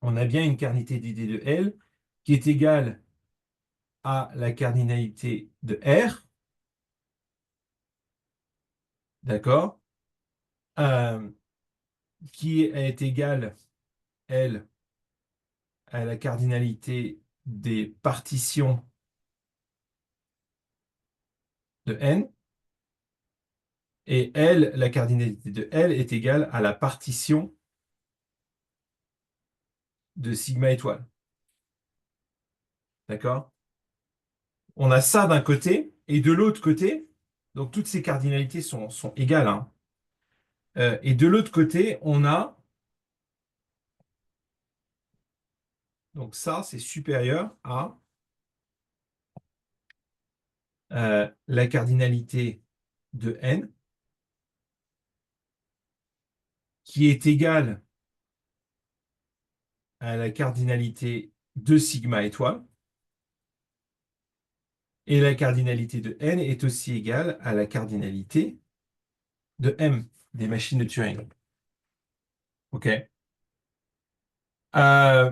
On a bien une cardinalité d'idée de L qui est égale à la cardinalité de R. D'accord? Euh, qui est égale, elle, à la cardinalité des partitions de n, et elle, la cardinalité de L est égale à la partition de sigma étoile. D'accord? On a ça d'un côté, et de l'autre côté, donc toutes ces cardinalités sont égales, hein. Et de l'autre côté, on a, donc ça, c'est supérieur à la cardinalité de n, qui est égale à la cardinalité de sigma étoile. Et la cardinalité de n est aussi égale à la cardinalité de m des machines de Turing. OK? Euh,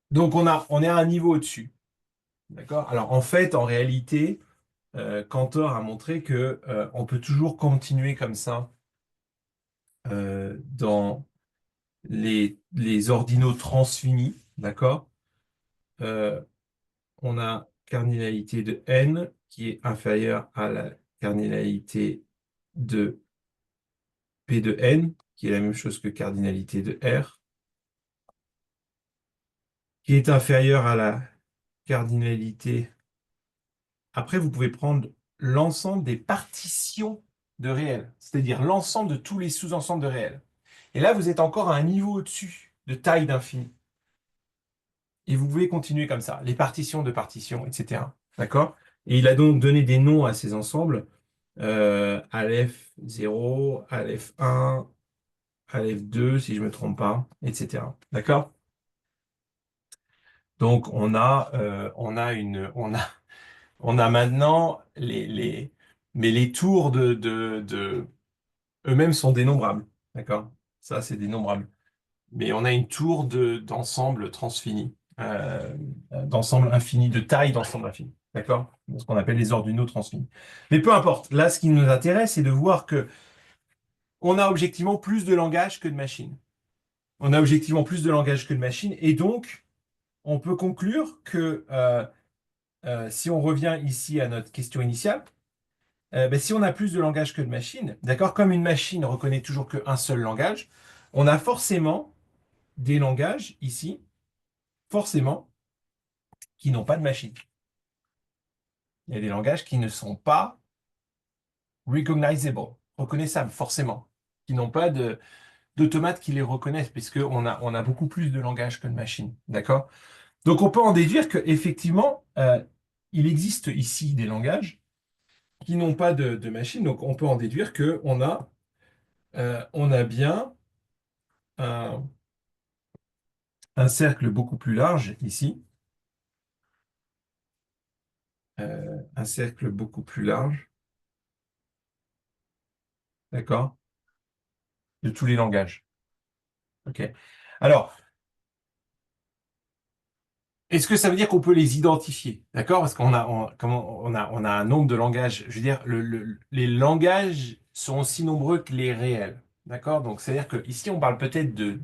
donc, on est à un niveau au-dessus. D'accord? Alors, en fait, en réalité, Cantor a montré que on peut toujours continuer comme ça dans les ordinaux transfinis. D'accord? Euh, on a cardinalité de n qui est inférieure à la cardinalité de P de n, qui est la même chose que cardinalité de R, qui est inférieure à la cardinalité. Après, vous pouvez prendre l'ensemble des partitions de réel, c'est-à-dire l'ensemble de tous les sous-ensembles de réel. Et là, vous êtes encore à un niveau au-dessus de taille d'infini. Et vous pouvez continuer comme ça, les partitions de partitions, etc. D'accord? Et il a donc donné des noms à ces ensembles. Aleph 0, Aleph 1, Aleph 2, si je ne me trompe pas, etc. D'accord? Donc, on a maintenant mais les tours eux-mêmes sont dénombrables. D'accord? Ça, c'est dénombrable. Mais on a une tour d'ensemble transfini, d'ensemble infini, de taille d'ensemble infini. D'accord? Ce qu'on appelle les ordinaux transfinis. Mais peu importe. Là, ce qui nous intéresse, c'est de voir que on a objectivement plus de langage que de machines. On a objectivement plus de langage que de machines. Et donc, on peut conclure que si on revient ici à notre question initiale, ben, si on a plus de langage que de machines, d'accord, comme une machine reconnaît toujours qu'un seul langage, on a forcément des langages ici, forcément, qui n'ont pas de machine. Il y a des langages qui ne sont pas recognizable, reconnaissables, forcément, qui n'ont pas d'automates qui les reconnaissent, puisqu'on a beaucoup plus de langages que de machines, d'accord? Donc on peut en déduire qu'effectivement, il existe ici des langages qui n'ont pas de machine, donc on peut en déduire on a bien un, un cercle beaucoup plus large ici, un cercle beaucoup plus large, d'accord, de tous les langages. OK. Alors, est-ce que ça veut dire qu'on peut les identifier? D'accord? Parce on a un nombre de langages. Je veux dire, les langages sont aussi nombreux que les réels. D'accord? Donc, c'est-à-dire que ici, on parle peut-être de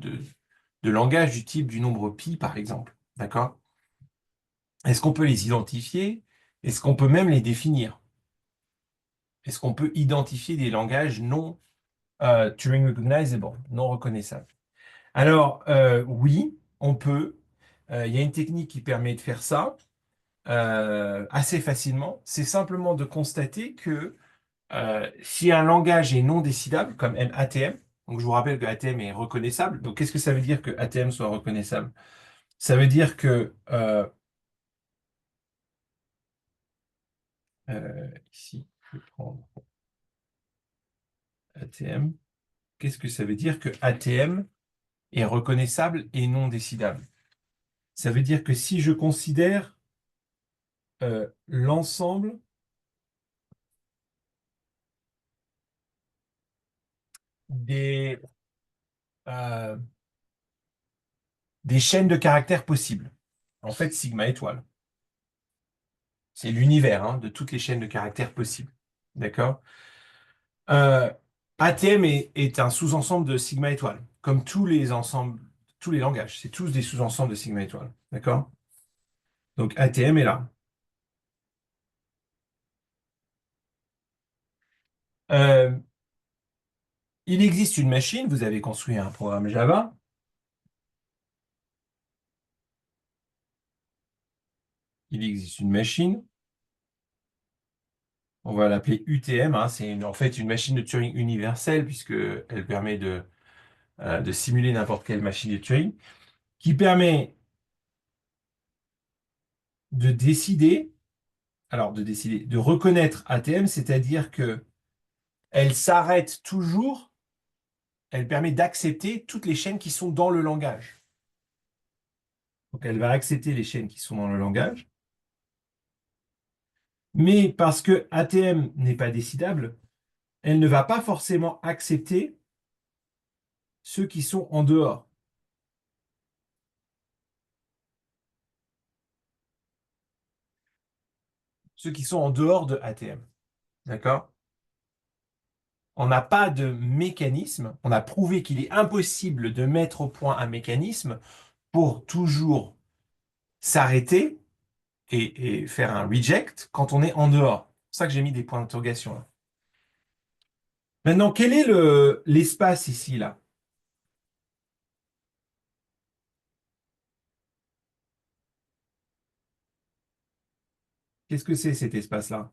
langages du type du nombre pi, par exemple. D'accord? Est-ce qu'on peut les identifier? Est-ce qu'on peut même les définir? Est-ce qu'on peut identifier des langages non Turing recognizable, non reconnaissables? Alors, oui, on peut. Il y a une technique qui permet de faire ça assez facilement. C'est simplement de constater que si un langage est non décidable, comme ATM, donc je vous rappelle que ATM est reconnaissable. Donc, qu'est-ce que ça veut dire que ATM soit reconnaissable? Ça veut dire que ici, je vais prendre ATM. Qu'est-ce que ça veut dire que ATM est reconnaissable et non décidable? Ça veut dire que si je considère l'ensemble des, euh, des chaînes de caractères possibles, en fait, sigma étoile, c'est l'univers hein, de toutes les chaînes de caractères possibles. D'accord? Euh, ATM est un sous-ensemble de sigma étoile, comme tous les ensembles, tous les langages, c'est tous des sous-ensembles de sigma étoile. D'accord? Donc ATM est là. Euh, il existe une machine, vous avez construit un programme Java. Il existe une machine, on va l'appeler UTM, hein, en fait une machine de Turing universelle, puisqu'elle permet de simuler n'importe quelle machine de Turing, qui permet de décider, de reconnaître ATM, c'est-à-dire que elle s'arrête toujours elle permet d'accepter toutes les chaînes qui sont dans le langage. Donc elle va accepter les chaînes qui sont dans le langage. Mais parce que ATM n'est pas décidable, elle ne va pas forcément accepter ceux qui sont en dehors. Ceux qui sont en dehors de ATM. D'accord? On n'a pas de mécanisme. On a prouvé qu'il est impossible de mettre au point un mécanisme pour toujours s'arrêter et faire un reject quand on est en dehors. C'est pour ça que j'ai mis des points d'interrogation là. Maintenant, quel est l'espace ici, là? Qu'est-ce que c'est cet espace-là?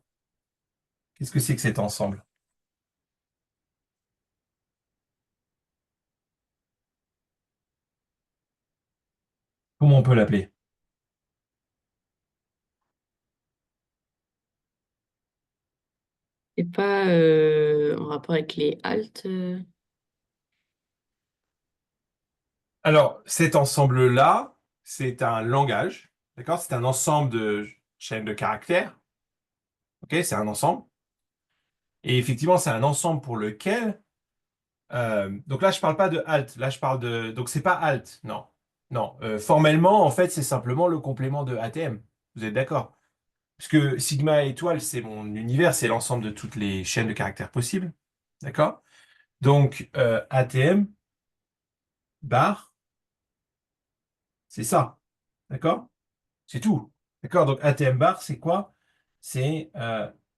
Qu'est-ce que c'est que cet ensemble? Comment on peut l'appeler? C'est pas en rapport avec les haltes. Alors, cet ensemble-là, c'est un langage, d'accord? C'est un ensemble de chaînes de caractères, ok? C'est un ensemble. Et effectivement, c'est un ensemble pour lequel donc là, je parle pas de alt. Là, je parle de. Donc, c'est pas alt. Non. Non. Formellement, en fait, c'est simplement le complément de ATM. Vous êtes d'accord? Puisque sigma étoile, c'est mon univers, c'est l'ensemble de toutes les chaînes de caractères possibles. D'accord? Donc, ATM, bar, c'est ça. D'accord? C'est tout. D'accord? Donc, ATM bar, c'est quoi? C'est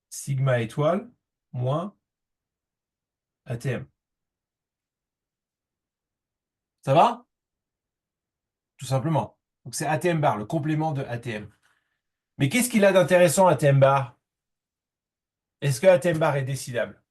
sigma étoile moins ATM. Ça va? Tout simplement. Donc, c'est ATM bar, le complément de ATM. Mais qu'est-ce qu'il a d'intéressant ATM bar? Est-ce que ATM bar est décidable?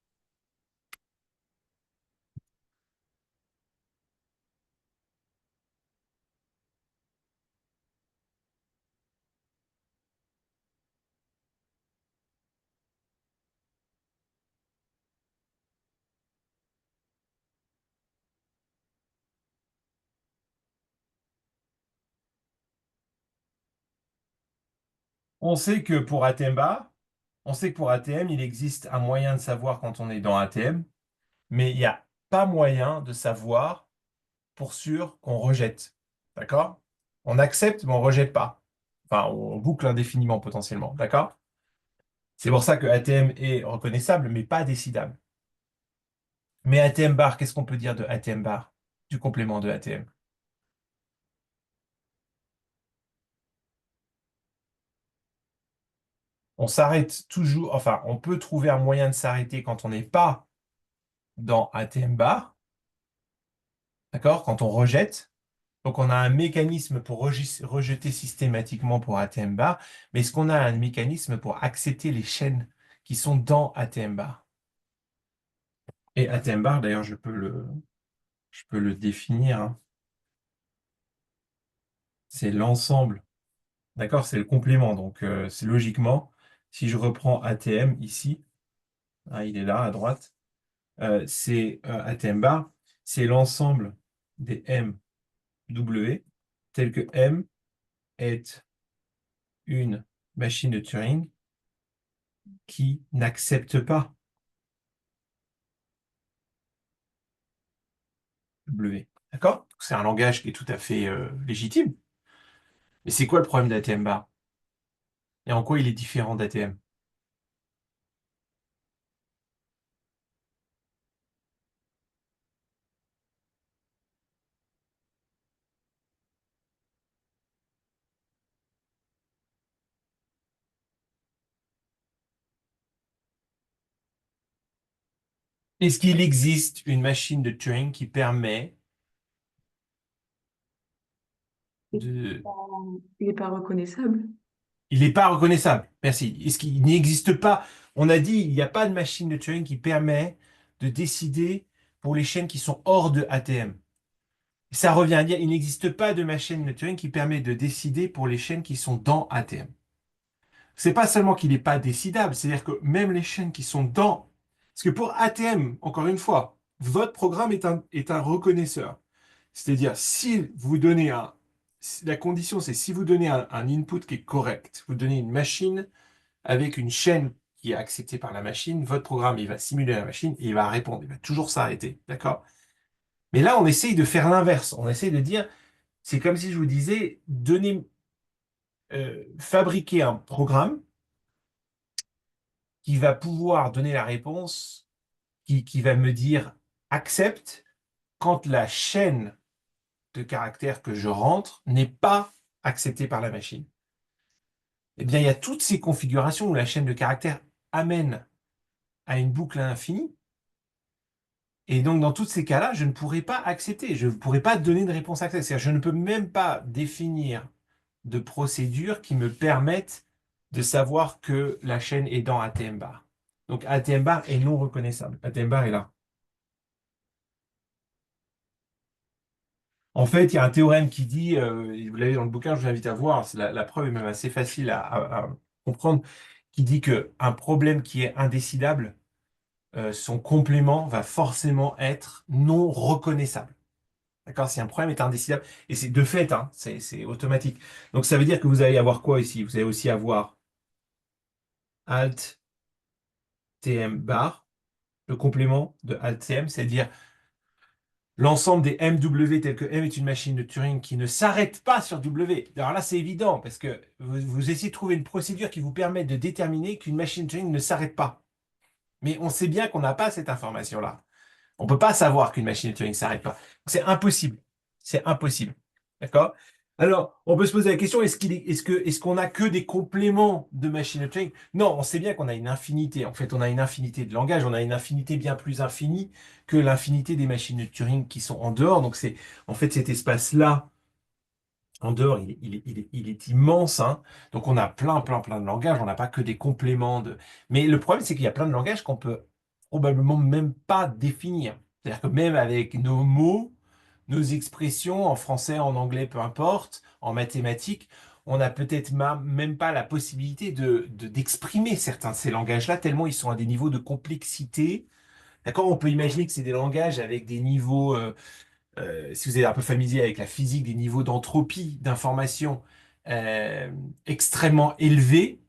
On sait que pour ATM bar, on sait que pour ATM, il existe un moyen de savoir quand on est dans ATM, mais il n'y a pas moyen de savoir pour sûr qu'on rejette. D'accord? On accepte, mais on ne rejette pas. Enfin, on boucle indéfiniment potentiellement. D'accord? C'est pour ça que ATM est reconnaissable, mais pas décidable. Mais ATM bar, qu'est-ce qu'on peut dire de ATM bar? Du complément de ATM. On s'arrête toujours, enfin, on peut trouver un moyen de s'arrêter quand on n'est pas dans ATM bar, d'accord? Quand on rejette. Donc, on a un mécanisme pour rejeter systématiquement pour ATM bar, mais est-ce qu'on a un mécanisme pour accepter les chaînes qui sont dans ATM bar? Et ATM bar, d'ailleurs, je peux le définir, hein. C'est l'ensemble, d'accord? C'est le complément. Donc, c'est logiquement, si je reprends ATM ici, ah, il est là à droite, c'est ATM bar, c'est l'ensemble des M W, tel que M est une machine de Turing qui n'accepte pas W. D'accord? C'est un langage qui est tout à fait légitime. Mais c'est quoi le problème d'ATM bar? Et en quoi il est différent d'ATM? Est-ce qu'il existe une machine de Turing qui permet de... Il n'est pas reconnaissable. Il n'est pas reconnaissable. Merci. Est-ce qu'il n'existe pas? On a dit il n'y a pas de machine de Turing qui permet de décider pour les chaînes qui sont hors de ATM. Ça revient à dire il n'existe pas de machine de Turing qui permet de décider pour les chaînes qui sont dans ATM. C'est pas seulement qu'il n'est pas décidable, c'est-à-dire que même les chaînes qui sont dans... Parce que pour ATM, encore une fois, votre programme est un reconnaisseur. C'est-à-dire, si vous donnez la condition, c'est si vous donnez un input qui est correct, vous donnez une machine avec une chaîne qui est acceptée par la machine, votre programme, il va simuler la machine et il va répondre, il va toujours s'arrêter, d'accord? Mais là, on essaye de faire l'inverse. On essaye de dire, c'est comme si je vous disais, fabriquer un programme qui va pouvoir donner la réponse, qui va me dire accepte quand la chaîne de caractères que je rentre n'est pas acceptée par la machine. Eh bien, il y a toutes ces configurations où la chaîne de caractères amène à une boucle à l'infini. Et donc, dans tous ces cas-là, je ne pourrai pas accepter, je ne pourrai pas donner de réponse acceptée. C'est-à-dire, je ne peux même pas définir de procédures qui me permettent de savoir que la chaîne est dans ATM bar. Donc, ATM bar est non reconnaissable. ATM bar est là. En fait, il y a un théorème qui dit, et vous l'avez dans le bouquin, je vous invite à voir, la preuve est même assez facile à comprendre, qui dit qu'un problème qui est indécidable, son complément va forcément être non reconnaissable. D'accord? Si un problème est indécidable, et c'est de fait, hein, c'est automatique. Donc ça veut dire que vous allez avoir quoi ici? Vous allez aussi avoir alt tm bar, le complément de alt tm, c'est-à-dire l'ensemble des MW tels que M est une machine de Turing qui ne s'arrête pas sur W. Alors là, c'est évident, parce que vous essayez de trouver une procédure qui vous permet de déterminer qu'une machine de Turing ne s'arrête pas. Mais on sait bien qu'on n'a pas cette information-là. On ne peut pas savoir qu'une machine de Turing ne s'arrête pas. C'est impossible. C'est impossible. D'accord? Alors, on peut se poser la question, est-ce qu'on n'a que des compléments de machine de Turing? Non, on sait bien qu'on a une infinité. En fait, on a une infinité de langages, on a une infinité bien plus infinie que l'infinité des machines de Turing qui sont en dehors. Donc, en fait, cet espace-là, en dehors, il est immense, hein. Donc, on a plein de langages. On n'a pas que des compléments de. Mais le problème, c'est qu'il y a plein de langages qu'on peut probablement même pas définir. C'est-à-dire que même avec nos mots, nos expressions en français, en anglais, peu importe, en mathématiques, on n'a peut-être même pas la possibilité d'exprimer certains de ces langages-là, tellement ils sont à des niveaux de complexité. D'accord? On peut imaginer que c'est des langages avec des niveaux. Si vous êtes un peu familier avec la physique, des niveaux d'entropie d'information extrêmement élevés,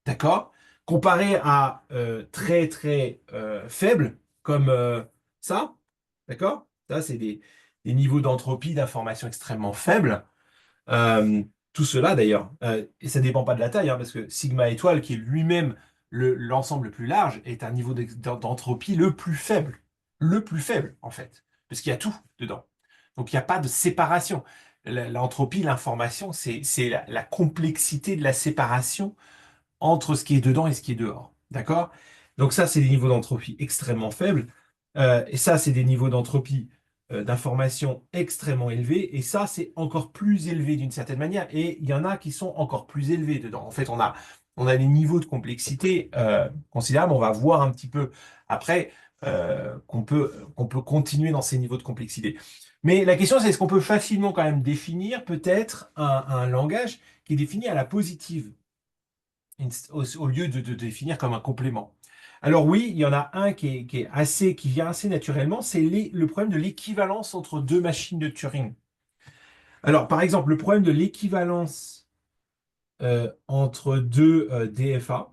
d'accord? Comparé à très faibles, comme ça, d'accord? Ça, c'est des niveaux d'entropie d'information extrêmement faibles. Euh, Tout cela, d'ailleurs, et ça ne dépend pas de la taille, hein, parce que sigma étoile, qui est lui-même l'ensemble le plus large, est un niveau d'entropie le plus faible, en fait, parce qu'il y a tout dedans. Donc, il n'y a pas de séparation. L'entropie, l'information, c'est la complexité de la séparation entre ce qui est dedans et ce qui est dehors. D'accord? Donc ça, c'est des niveaux d'entropie extrêmement faibles. Et ça, c'est des niveaux d'entropie d'information extrêmement élevés. Et ça, c'est encore plus élevé d'une certaine manière. Et il y en a qui sont encore plus élevés dedans. En fait, on a des niveaux de complexité considérables. On va voir un petit peu après qu'on peut continuer dans ces niveaux de complexité. Mais la question, c'est est-ce qu'on peut facilement quand même définir peut-être un langage qui est défini à la positive au lieu de définir comme un complément. Alors oui, il y en a un qui vient assez naturellement, c'est le problème de l'équivalence entre deux machines de Turing. Alors par exemple, le problème de l'équivalence entre deux DFA,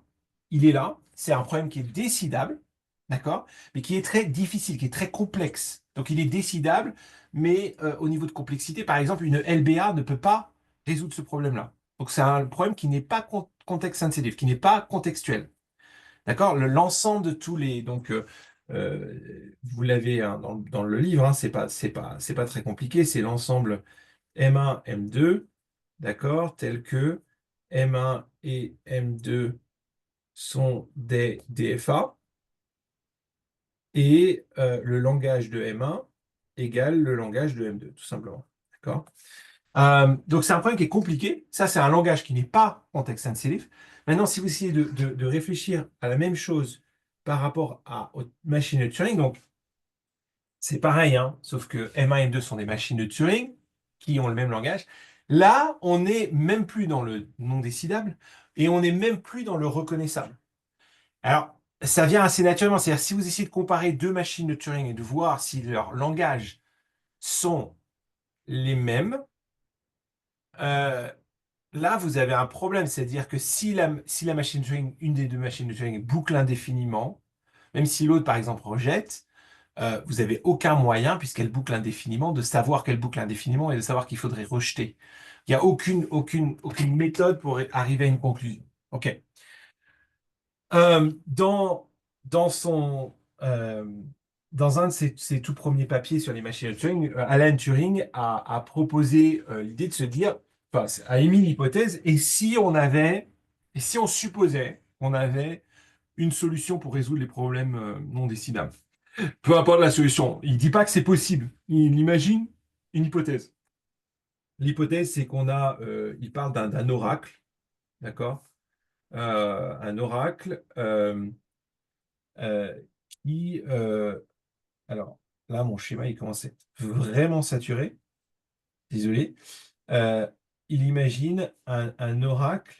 il est là. C'est un problème qui est décidable, d'accord, mais qui est très difficile, qui est très complexe. Donc il est décidable, mais au niveau de complexité, par exemple, une LBA ne peut pas résoudre ce problème-là. Donc c'est un problème qui n'est pas contexte sensitive, qui n'est pas contextuel. D'accord? L'ensemble de tous les. Donc vous l'avez hein, dans le livre, hein, c'est pas très compliqué, c'est l'ensemble M1, M2, d'accord, tel que M1 et M2 sont des DFA et le langage de M1 égale le langage de M2, tout simplement. D'accord? Donc c'est un problème qui est compliqué. Ça, c'est un langage qui n'est pas contexte sensitive. Maintenant, si vous essayez de réfléchir à la même chose par rapport aux machines de Turing, donc c'est pareil, hein, sauf que M1 et M2 sont des machines de Turing qui ont le même langage. Là, on n'est même plus dans le non décidable et on n'est même plus dans le reconnaissable. Alors, ça vient assez naturellement. C'est-à-dire, si vous essayez de comparer deux machines de Turing et de voir si leurs langages sont les mêmes, euh, là, vous avez un problème. C'est-à-dire que si la machine de Turing, une des deux machines de Turing, boucle indéfiniment, même si l'autre, par exemple, rejette, vous n'avez aucun moyen, puisqu'elle boucle indéfiniment, de savoir qu'elle boucle indéfiniment et de savoir qu'il faudrait rejeter. Il n'y a aucune méthode pour arriver à une conclusion. OK. Dans, dans son, euh, dans un de ses tout premiers papiers sur les machines de Turing, Alan Turing a proposé l'idée de se dire, enfin, a émis l'hypothèse, et si on supposait qu'on avait une solution pour résoudre les problèmes non décidables. Peu importe la solution. Il ne dit pas que c'est possible. Il imagine une hypothèse. L'hypothèse, c'est il parle d'un oracle, d'accord? Un oracle euh, qui, alors là, mon schéma, il commence à être vraiment saturé. Désolé. Euh, il imagine un oracle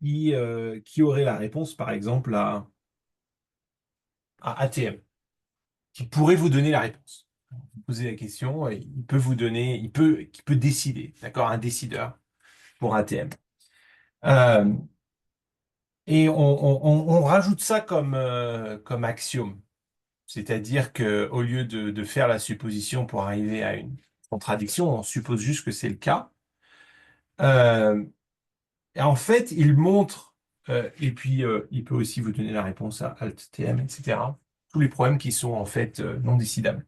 qui aurait la réponse, par exemple, à ATM, qui pourrait vous donner la réponse. Vous posez la question, et il peut vous donner, il peut décider, d'accord, un décideur pour ATM. Euh, et on rajoute ça comme axiome, c'est-à-dire que au lieu de faire la supposition pour arriver à une contradiction, on suppose juste que c'est le cas. Euh, et en fait, il montre, et puis il peut aussi vous donner la réponse à AltTM, etc. Tous les problèmes qui sont en fait non décidables,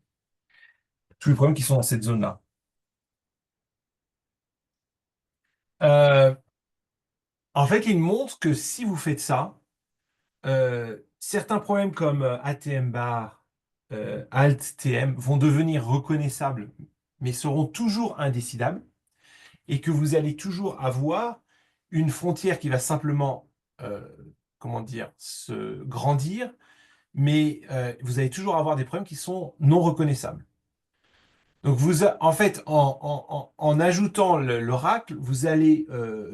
tous les problèmes qui sont dans cette zone-là. Euh, En fait, il montre que si vous faites ça, certains problèmes comme ATM bar, Alt TM vont devenir reconnaissables, mais seront toujours indécidables, et que vous allez toujours avoir une frontière qui va simplement, euh, comment dire, se grandir, mais vous allez toujours avoir des problèmes qui sont non reconnaissables. Donc en fait, en ajoutant l'oracle, vous allez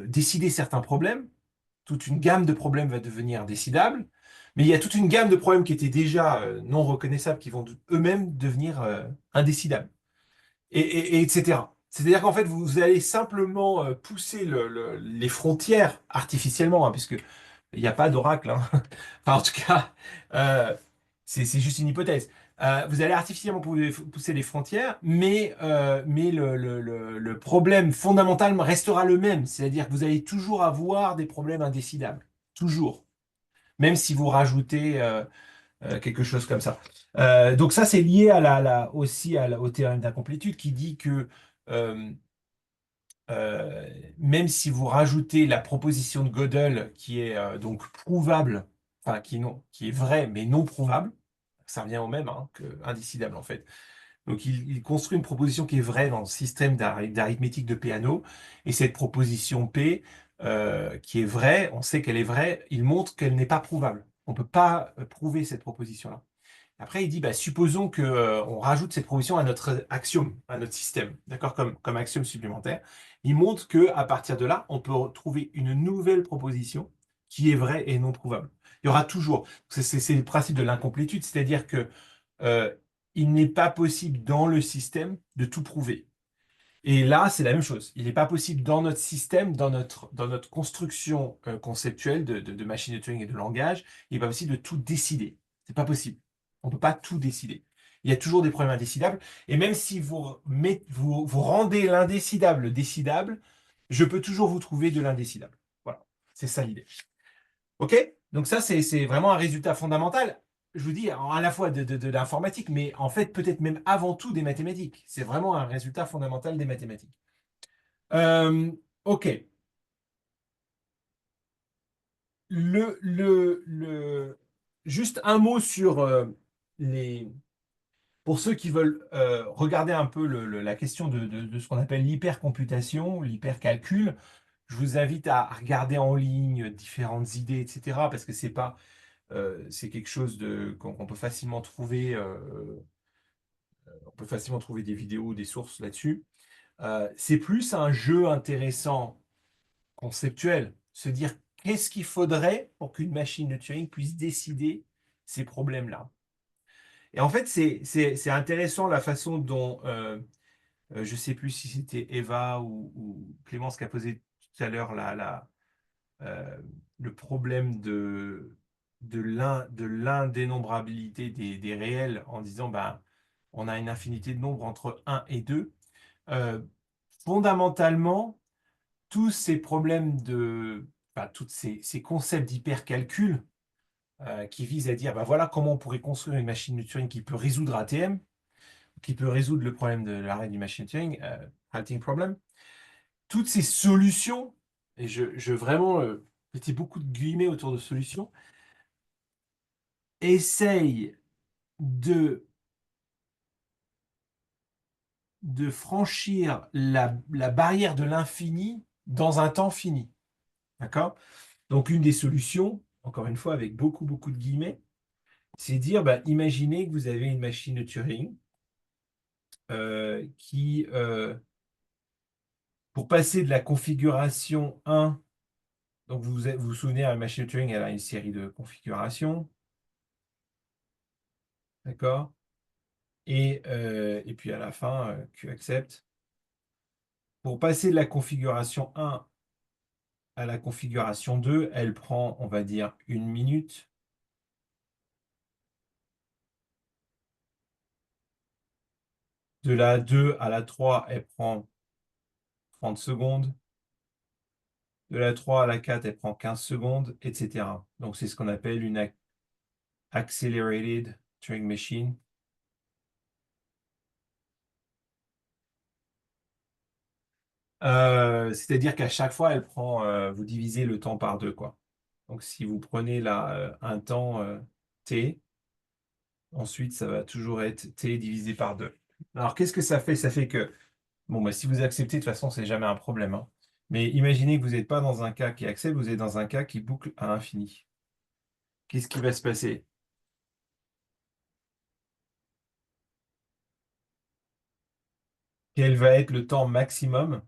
décider certains problèmes, toute une gamme de problèmes va devenir décidable, mais il y a toute une gamme de problèmes qui étaient déjà non reconnaissables qui vont eux-mêmes devenir indécidables, etc. C'est-à-dire qu'en fait, vous allez simplement pousser les frontières artificiellement, hein, puisque il n'y a pas d'oracle, hein. Enfin, en tout cas, euh, c'est juste une hypothèse. Vous allez artificiellement pousser les frontières, mais le problème fondamental restera le même. C'est-à-dire que vous allez toujours avoir des problèmes indécidables. Toujours. Même si vous rajoutez quelque chose comme ça. Donc ça, c'est lié aussi au théorème d'incomplétude qui dit que euh, même si vous rajoutez la proposition de Gödel qui est donc prouvable, enfin qui est vraie mais non prouvable, ça revient au même hein, que indécidable en fait. Donc il construit une proposition qui est vraie dans le système d'arithmétique de Peano, et cette proposition P qui est vraie, on sait qu'elle est vraie, il montre qu'elle n'est pas prouvable. On ne peut pas prouver cette proposition-là. Après, il dit, bah, supposons que, on rajoute cette proposition à notre axiome, à notre système, d'accord, comme axiome supplémentaire. Il montre que à partir de là, on peut trouver une nouvelle proposition qui est vraie et non prouvable. Il y aura toujours, c'est le principe de l'incomplétude, c'est-à-dire que euh, il n'est pas possible dans le système de tout prouver. Et là, c'est la même chose. Il n'est pas possible dans notre système, dans notre construction conceptuelle de machine de Turing et de langage, il n'est pas possible de tout décider. C'est pas possible. On ne peut pas tout décider. Il y a toujours des problèmes indécidables. Et même si vous rendez l'indécidable décidable, je peux toujours vous trouver de l'indécidable. Voilà. C'est ça l'idée. OK? Donc ça, c'est vraiment un résultat fondamental, je vous dis, à la fois de l'informatique, mais en fait, peut-être même avant tout des mathématiques. C'est vraiment un résultat fondamental des mathématiques. OK. Juste un mot sur les... Pour ceux qui veulent regarder un peu la question de ce qu'on appelle l'hypercomputation, l'hypercalcul, je vous invite à regarder en ligne différentes idées, etc. Parce que c'est quelque chose qu'on peut facilement trouver. On peut facilement trouver des vidéos, des sources là-dessus. C'est plus un jeu intéressant, conceptuel. Se dire qu'est-ce qu'il faudrait pour qu'une machine de Turing puisse décider ces problèmes-là. Et en fait, c'est intéressant la façon dont, je ne sais plus si c'était Eva ou Clémence qui a posé tout à l'heure euh, le problème de l'indénombrabilité des réels en disant ben, on a une infinité de nombres entre un et 2. Euh, Fondamentalement, tous ces problèmes enfin, tous ces concepts d'hypercalcul qui visent à dire ben voilà comment on pourrait construire une machine de Turing qui peut résoudre ATM, qui peut résoudre le problème de l'arrêt du machine Turing, halting problem. Toutes ces solutions, et je vraiment mettez beaucoup de guillemets autour de solutions, essayent de franchir la barrière de l'infini dans un temps fini. D'accord? Donc, une des solutions, encore une fois, avec beaucoup, beaucoup de guillemets, c'est dire, bah, imaginez que vous avez une machine de Turing qui, pour passer de la configuration 1, donc vous souvenez, la machine de Turing, elle a une série de configurations, d'accord? Et puis à la fin, Q accepte. Pour passer de la configuration 1 à la configuration 2, elle prend, on va dire, 1 minute. De la 2 à la 3, elle prend 30 secondes. De la 3 à la 4, elle prend 15 secondes, etc. Donc, c'est ce qu'on appelle une accelerated Turing machine. C'est-à-dire qu'à chaque fois, elle prend, vous divisez le temps par deux, quoi. Donc, si vous prenez là un temps t, ensuite, ça va toujours être t divisé par 2. Alors, qu'est-ce que ça fait? Ça fait que, bon, bah, si vous acceptez, de toute façon, c'est jamais un problème, hein. Mais imaginez que vous n'êtes pas dans un cas qui accepte, vous êtes dans un cas qui boucle à l'infini. Qu'est-ce qui va se passer? Quel va être le temps maximum?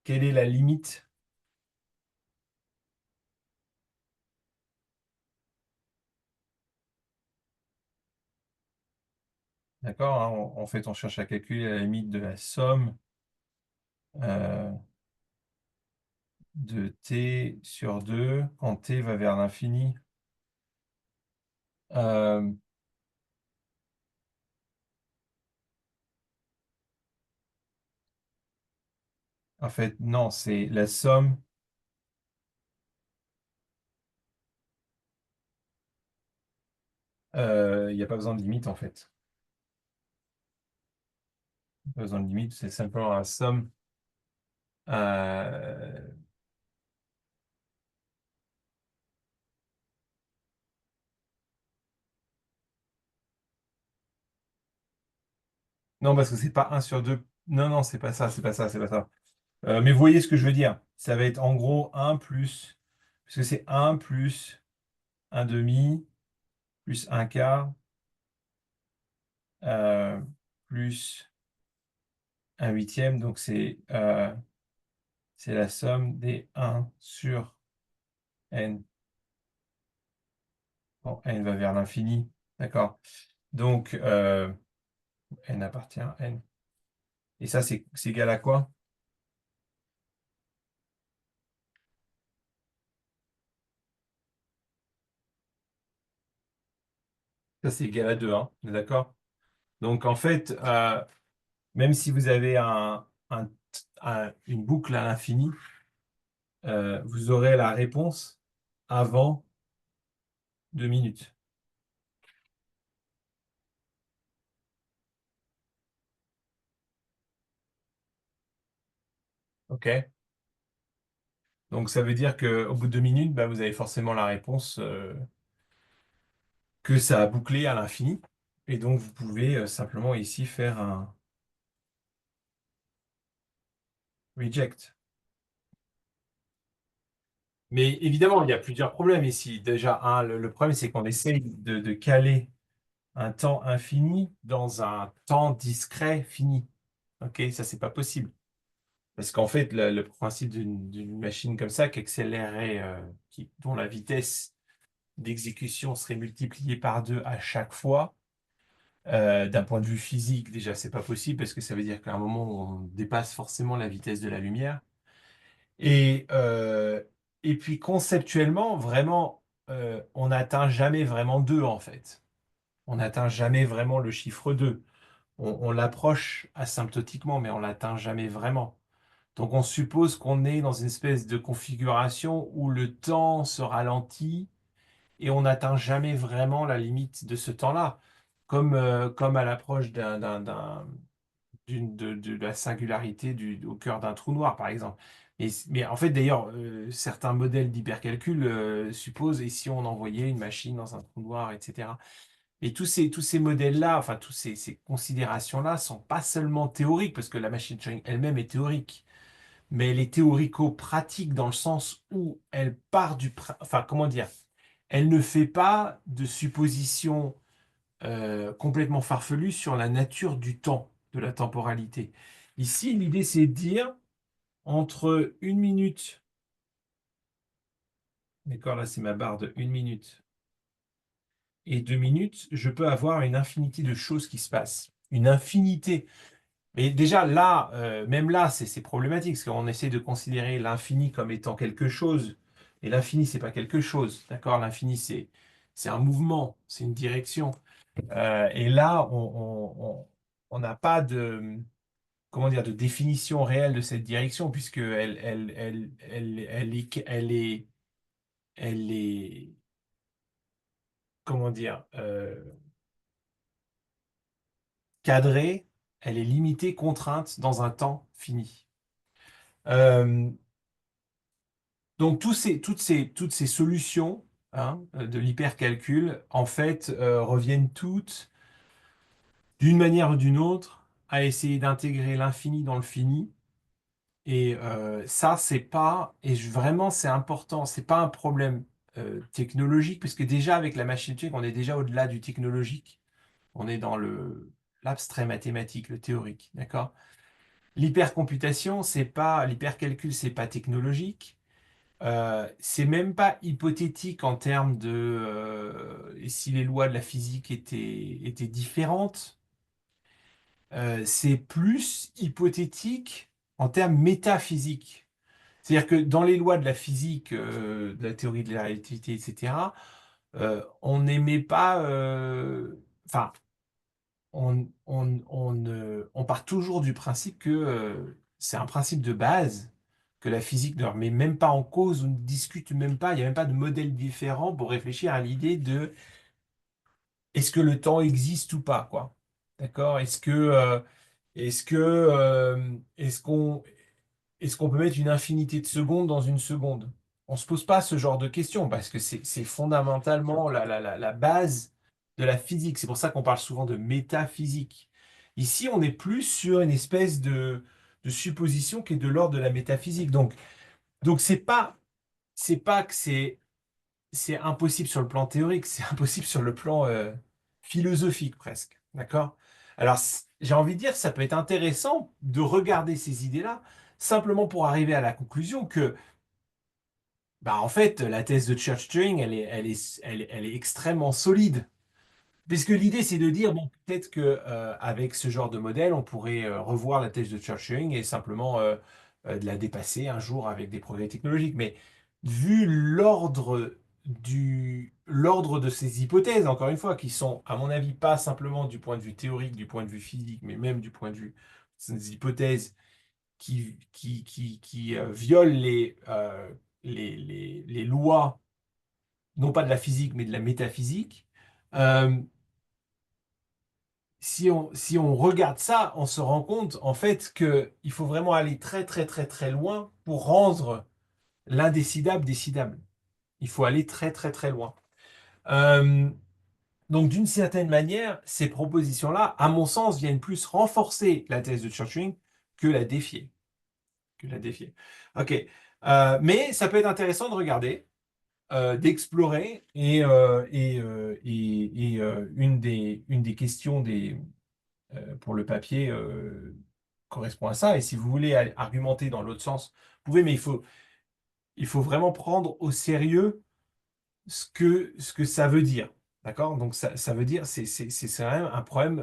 Quelle est la limite? D'accord, hein, en fait, on cherche à calculer la limite de la somme euh, de t sur 2 quand t va vers l'infini. Euh, En fait, non, c'est la somme. Il n'y a pas besoin de limite, en fait. Pas besoin de limite, c'est simplement la somme. euh, Non, parce que c'est pas un sur 2. Non, non, c'est pas ça, c'est pas ça, c'est pas ça. Mais vous voyez ce que je veux dire. Ça va être en gros un plus, parce que c'est un plus un demi, plus un quart, euh, plus un huitième. Donc c'est la somme des 1 sur n. Bon, n va vers l'infini. D'accord? Donc n appartient à n. Et ça, c'est égal à quoi? Ça, c'est égal à 2, hein, on est d'accord? Donc, en fait, même si vous avez une boucle à l'infini, vous aurez la réponse avant 2 minutes. OK? Donc, ça veut dire qu'au bout de 2 minutes, bah, vous avez forcément la réponse que ça a bouclé à l'infini. Et donc, vous pouvez simplement ici faire un reject. Mais évidemment, il y a plusieurs problèmes ici. Déjà, le problème, c'est qu'on essaye de caler un temps infini dans un temps discret fini. OK, ça, c'est pas possible. Parce qu'en fait, le principe d'une machine comme ça, qui accélérerait, dont la vitesse d'exécution serait multipliée par 2 à chaque fois, d'un point de vue physique, déjà, c'est pas possible, parce que ça veut dire qu'à un moment, on dépasse forcément la vitesse de la lumière. Et, euh, et puis, conceptuellement, vraiment, on n'atteint jamais vraiment 2, en fait. On n'atteint jamais vraiment le chiffre 2. On l'approche asymptotiquement, mais on l'atteint jamais vraiment. Donc on suppose qu'on est dans une espèce de configuration où le temps se ralentit et on n'atteint jamais vraiment la limite de ce temps-là, comme à l'approche de la singularité au cœur d'un trou noir, par exemple. Mais en fait, d'ailleurs, certains modèles d'hypercalcul supposent, et si on envoyait une machine dans un trou noir, etc. Et tous ces modèles-là, enfin, ces considérations-là sont pas seulement théoriques, parce que la machine Turing elle-même est théorique, mais elle est théorico-pratique dans le sens où elle part enfin, comment dire, elle ne fait pas de suppositions complètement farfelues sur la nature du temps, de la temporalité. Ici, l'idée, c'est de dire, entre 1 minute, d'accord, là, c'est ma barre de 1 minute, et 2 minutes, je peux avoir une infinité de choses qui se passent. Une infinité. Mais déjà là, même là, c'est problématique, parce qu'on essaie de considérer l'infini comme étant quelque chose, et l'infini, c'est pas quelque chose, d'accord? L'infini, c'est un mouvement, c'est une direction. Et là, on n'a pas comment dire, de définition réelle de cette direction, puisque elle est, comment dire, cadrée, elle est limitée, contrainte dans un temps fini. Euh, Donc, toutes ces solutions, hein, de l'hypercalcul, en fait, reviennent toutes, d'une manière ou d'une autre, à essayer d'intégrer l'infini dans le fini. Et ça, c'est pas, vraiment, c'est important, c'est pas un problème technologique, parce que déjà, avec la machine Turing, on est déjà au-delà du technologique. On est dans l'abstrait mathématique, le théorique, d'accord? L'hypercomputation, l'hypercalcul, c'est pas technologique. C'est même pas hypothétique en termes de et si les lois de la physique étaient différentes. C'est plus hypothétique en termes métaphysiques. C'est-à-dire que dans les lois de la physique, de la théorie de la relativité, etc., on n'aimait pas. Enfin, on part toujours du principe que c'est un principe de base, que la physique ne remet même pas en cause ou ne discute même pas, il n'y a même pas de modèle différent pour réfléchir à l'idée de est-ce que le temps existe ou pas, quoi. D'accord? Est-ce qu'on peut mettre une infinité de secondes dans une seconde? On ne se pose pas ce genre de questions parce que c'est fondamentalement la base de la physique. C'est pour ça qu'on parle souvent de métaphysique. Ici, on est plus sur une espèce de supposition qui est de l'ordre de la métaphysique. Donc c'est pas que c'est impossible sur le plan théorique, c'est impossible sur le plan philosophique presque. D'accord? Alors, j'ai envie de dire, ça peut être intéressant de regarder ces idées-là, simplement pour arriver à la conclusion que, bah, en fait, la thèse de Church-Turing, elle est extrêmement solide. Puisque l'idée, c'est de dire, bon, peut-être que avec ce genre de modèle, on pourrait revoir la thèse de Church-Turing et simplement de la dépasser un jour avec des progrès technologiques. Mais vu l'ordre de ces hypothèses, encore une fois, qui sont, à mon avis, pas simplement du point de vue théorique, du point de vue physique, mais même du point de vue des hypothèses qui violent les lois, non pas de la physique, mais de la métaphysique. euh, si on regarde ça, on se rend compte en fait qu'il faut vraiment aller très très très très loin pour rendre l'indécidable décidable. Il faut aller très très très loin. Euh, donc d'une certaine manière, ces propositions-là, à mon sens, viennent plus renforcer la thèse de Church-Turing que la défier. Que la défier. Ok. Mais ça peut être intéressant de regarder. d'explorer une des questions pour le papier correspond à ça. Et si vous voulez argumenter dans l'autre sens, vous pouvez, mais il faut vraiment prendre au sérieux ce que ça veut dire. D'accord? Donc ça veut dire, c'est quand même un problème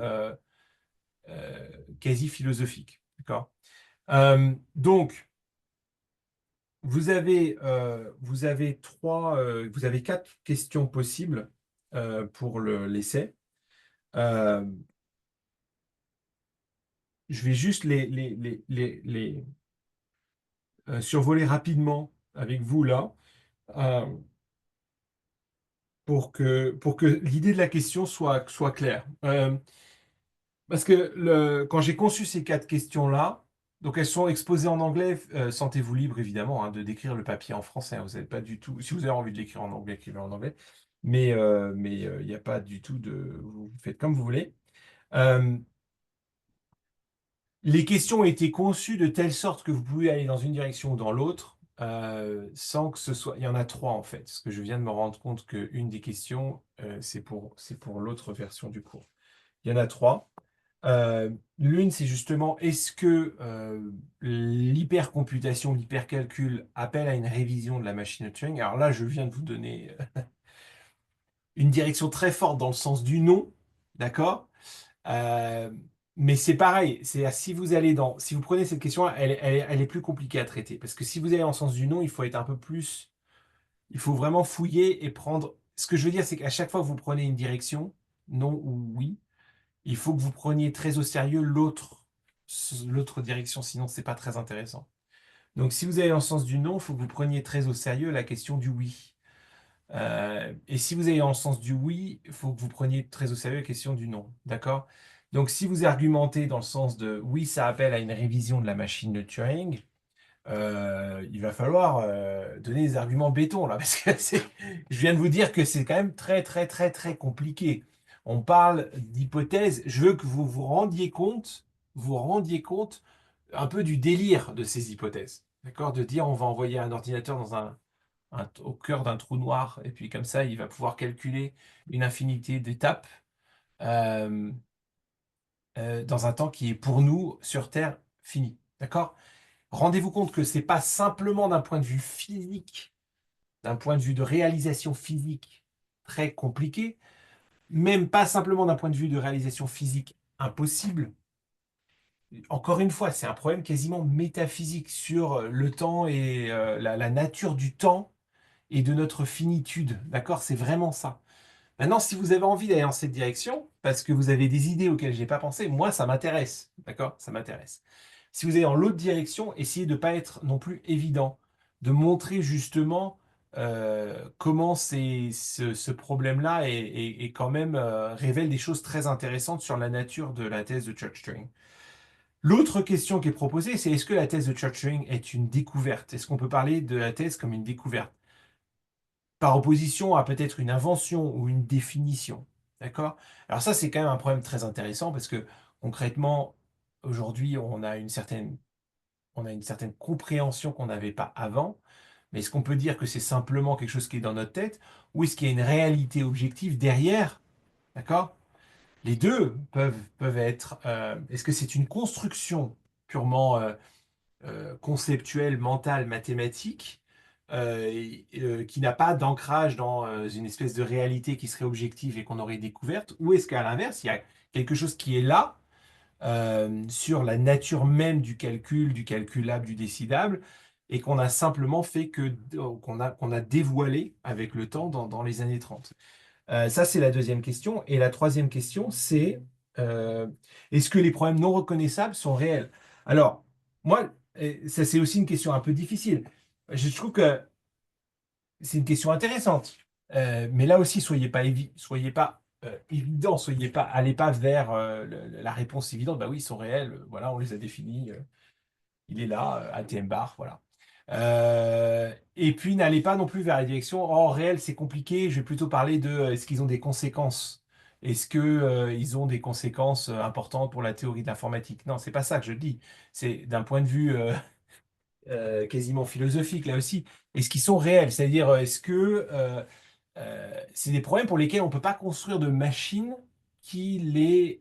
euh, quasi philosophique. D'accord? Donc, vous avez quatre questions possibles pour l'essai. Euh, je vais juste les survoler rapidement avec vous là, euh, pour que l'idée de la question soit claire. Parce que quand j'ai conçu ces quatre questions-là, donc elles sont exposées en anglais, sentez-vous libre évidemment hein, de décrire le papier en français, hein. Vous n'avez pas du tout, si vous avez envie de l'écrire en anglais, écrivez en anglais. Mais il n'y a pas du tout de, vous faites comme vous voulez. Euh, les questions ont été conçues de telle sorte que vous pouvez aller dans une direction ou dans l'autre, sans que ce soit. Il y en a trois en fait. Parce que je viens de me rendre compte qu'une des questions, c'est pour l'autre version du cours. Il y en a trois. L'une, c'est justement, est-ce que l'hypercomputation, l'hypercalcul appelle à une révision de la machine de Turing? Alors là, je viens de vous donner une direction très forte dans le sens du non, d'accord? Euh, mais c'est pareil, c'est si vous allez si vous prenez cette question, elle est plus compliquée à traiter, parce que si vous allez dans le sens du non, il faut être un peu plus, il faut vraiment fouiller et prendre. Ce que je veux dire, c'est qu'à chaque fois que vous prenez une direction, non ou oui, il faut que vous preniez très au sérieux l'autre direction, sinon c'est pas très intéressant. Donc si vous allez dans le sens du non, il faut que vous preniez très au sérieux la question du oui. Et si vous allez dans le sens du oui, il faut que vous preniez très au sérieux la question du non. D'accord? Donc si vous argumentez dans le sens de oui, ça appelle à une révision de la machine de Turing, il va falloir donner des arguments béton là, parce que je viens de vous dire que c'est quand même très très très très compliqué. On parle d'hypothèses. Je veux que vous vous rendiez compte un peu du délire de ces hypothèses. D'accord? De dire on va envoyer un ordinateur dans au cœur d'un trou noir et puis comme ça il va pouvoir calculer une infinité d'étapes euh, dans un temps qui est pour nous sur Terre fini. D'accord? Rendez-vous compte que c'est pas simplement d'un point de vue physique, d'un point de vue de réalisation physique très compliqué, même pas simplement d'un point de vue de réalisation physique impossible. Encore une fois, c'est un problème quasiment métaphysique sur le temps et la nature du temps et de notre finitude. D'accord? C'est vraiment ça. Maintenant, si vous avez envie d'aller dans cette direction, parce que vous avez des idées auxquelles je n'ai pas pensé, moi, ça m'intéresse. D'accord? Ça m'intéresse. Si vous allez dans l'autre direction, essayez de ne pas être non plus évident, de montrer justement comment ce problème-là est quand même révèle des choses très intéressantes sur la nature de la thèse de Church-Turing. L'autre question qui est proposée, c'est est-ce que la thèse de Church-Turing est une découverte? Est-ce qu'on peut parler de la thèse comme une découverte? Par opposition à peut-être une invention ou une définition. D'accord? Alors ça, c'est quand même un problème très intéressant parce que concrètement, aujourd'hui, on a une certaine compréhension qu'on n'avait pas avant. Mais est-ce qu'on peut dire que c'est simplement quelque chose qui est dans notre tête ou est-ce qu'il y a une réalité objective derrière? D'accord? Les deux peuvent être. Est-ce que c'est une construction purement conceptuelle, mentale, mathématique, qui n'a pas d'ancrage dans une espèce de réalité qui serait objective et qu'on aurait découverte, ou est-ce qu'à l'inverse, il y a quelque chose qui est là, sur la nature même du calculable, du décidable, et qu'on a simplement fait qu'on a dévoilé avec le temps dans les années 30. Ça, c'est la deuxième question. Et la troisième question, c'est euh, est-ce que les problèmes non reconnaissables sont réels? Alors, moi, ça, c'est aussi une question un peu difficile. Je trouve que c'est une question intéressante. Mais là aussi, soyez pas évident, allez pas vers la réponse évidente. Bah oui, ils sont réels. Voilà, on les a définis. Il est là, ATM bar, voilà. Et puis n'allez pas non plus vers la direction, oh, réel, c'est compliqué, je vais plutôt parler de est-ce qu'ils ont des conséquences? Est-ce que, ils ont des conséquences importantes pour la théorie de l'informatique? Non, c'est pas ça que je dis. C'est d'un point de vue quasiment philosophiques là aussi. Est-ce qu'ils sont réels? C'est-à-dire, est-ce que c'est des problèmes pour lesquels on ne peut pas construire de machines qui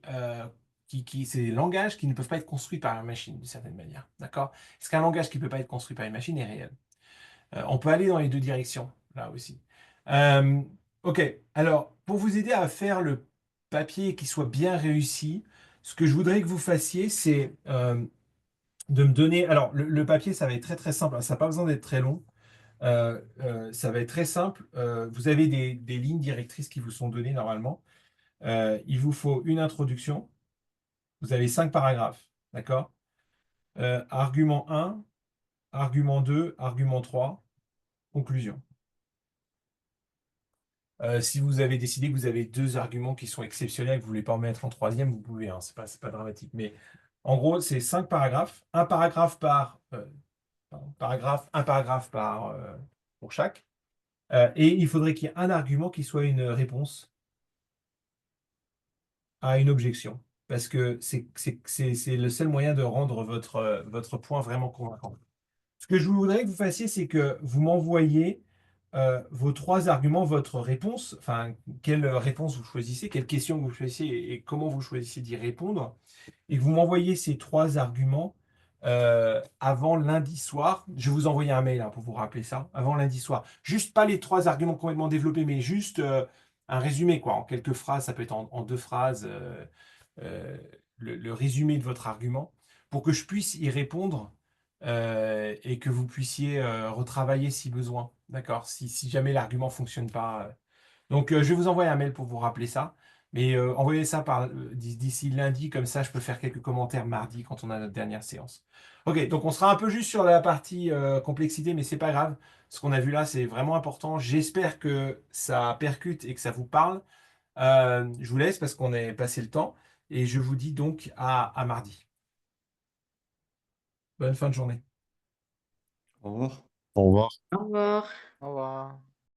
c'est des langages qui ne peuvent pas être construits par une machine, d'une certaine manière. D'accord? Est-ce qu'un langage qui ne peut pas être construit par une machine est réel? On peut aller dans les deux directions, là aussi. Euh, ok, alors, pour vous aider à faire le papier qui soit bien réussi, ce que je voudrais que vous fassiez, c'est de me donner. Alors, le papier, ça va être très très simple, hein, ça n'a pas besoin d'être très long. Ça va être très simple. Vous avez des lignes directrices qui vous sont données normalement. Il vous faut une introduction. Vous avez 5 paragraphes. D'accord? Argument 1, argument 2, argument 3, conclusion. Si vous avez décidé que vous avez 2 arguments qui sont exceptionnels, que vous ne voulez pas en mettre en troisième, vous pouvez, hein, c'est pas dramatique. Mais en gros, c'est 5 paragraphes, un paragraphe un paragraphe pour chaque. Et il faudrait qu'il y ait un argument qui soit une réponse à une objection. Parce que c'est le seul moyen de rendre votre point vraiment convaincant. Ce que je voudrais que vous fassiez, c'est que vous m'envoyez vos 3 arguments, votre réponse, enfin, quelle réponse vous choisissez, quelle question vous choisissez et comment vous choisissez d'y répondre, et que vous m'envoyez ces 3 arguments avant lundi soir. Je vais vous envoyer un mail, hein, pour vous rappeler ça, avant lundi soir. Juste pas les 3 arguments complètement développés, mais juste un résumé, quoi, en quelques phrases, ça peut être en 2 phrases, euh, le résumé de votre argument, pour que je puisse y répondre et que vous puissiez retravailler si besoin. D'accord? Si jamais l'argument ne fonctionne pas. Donc, je vais vous envoyer un mail pour vous rappeler ça. Mais envoyez ça d'ici lundi, comme ça je peux faire quelques commentaires mardi quand on a notre dernière séance. Ok, donc on sera un peu juste sur la partie complexité, mais c'est pas grave. Ce qu'on a vu là, c'est vraiment important. J'espère que ça percute et que ça vous parle. Je vous laisse parce qu'on est passé le temps. Et je vous dis donc à mardi. Bonne fin de journée. Au revoir. Au revoir. Au revoir. Au revoir.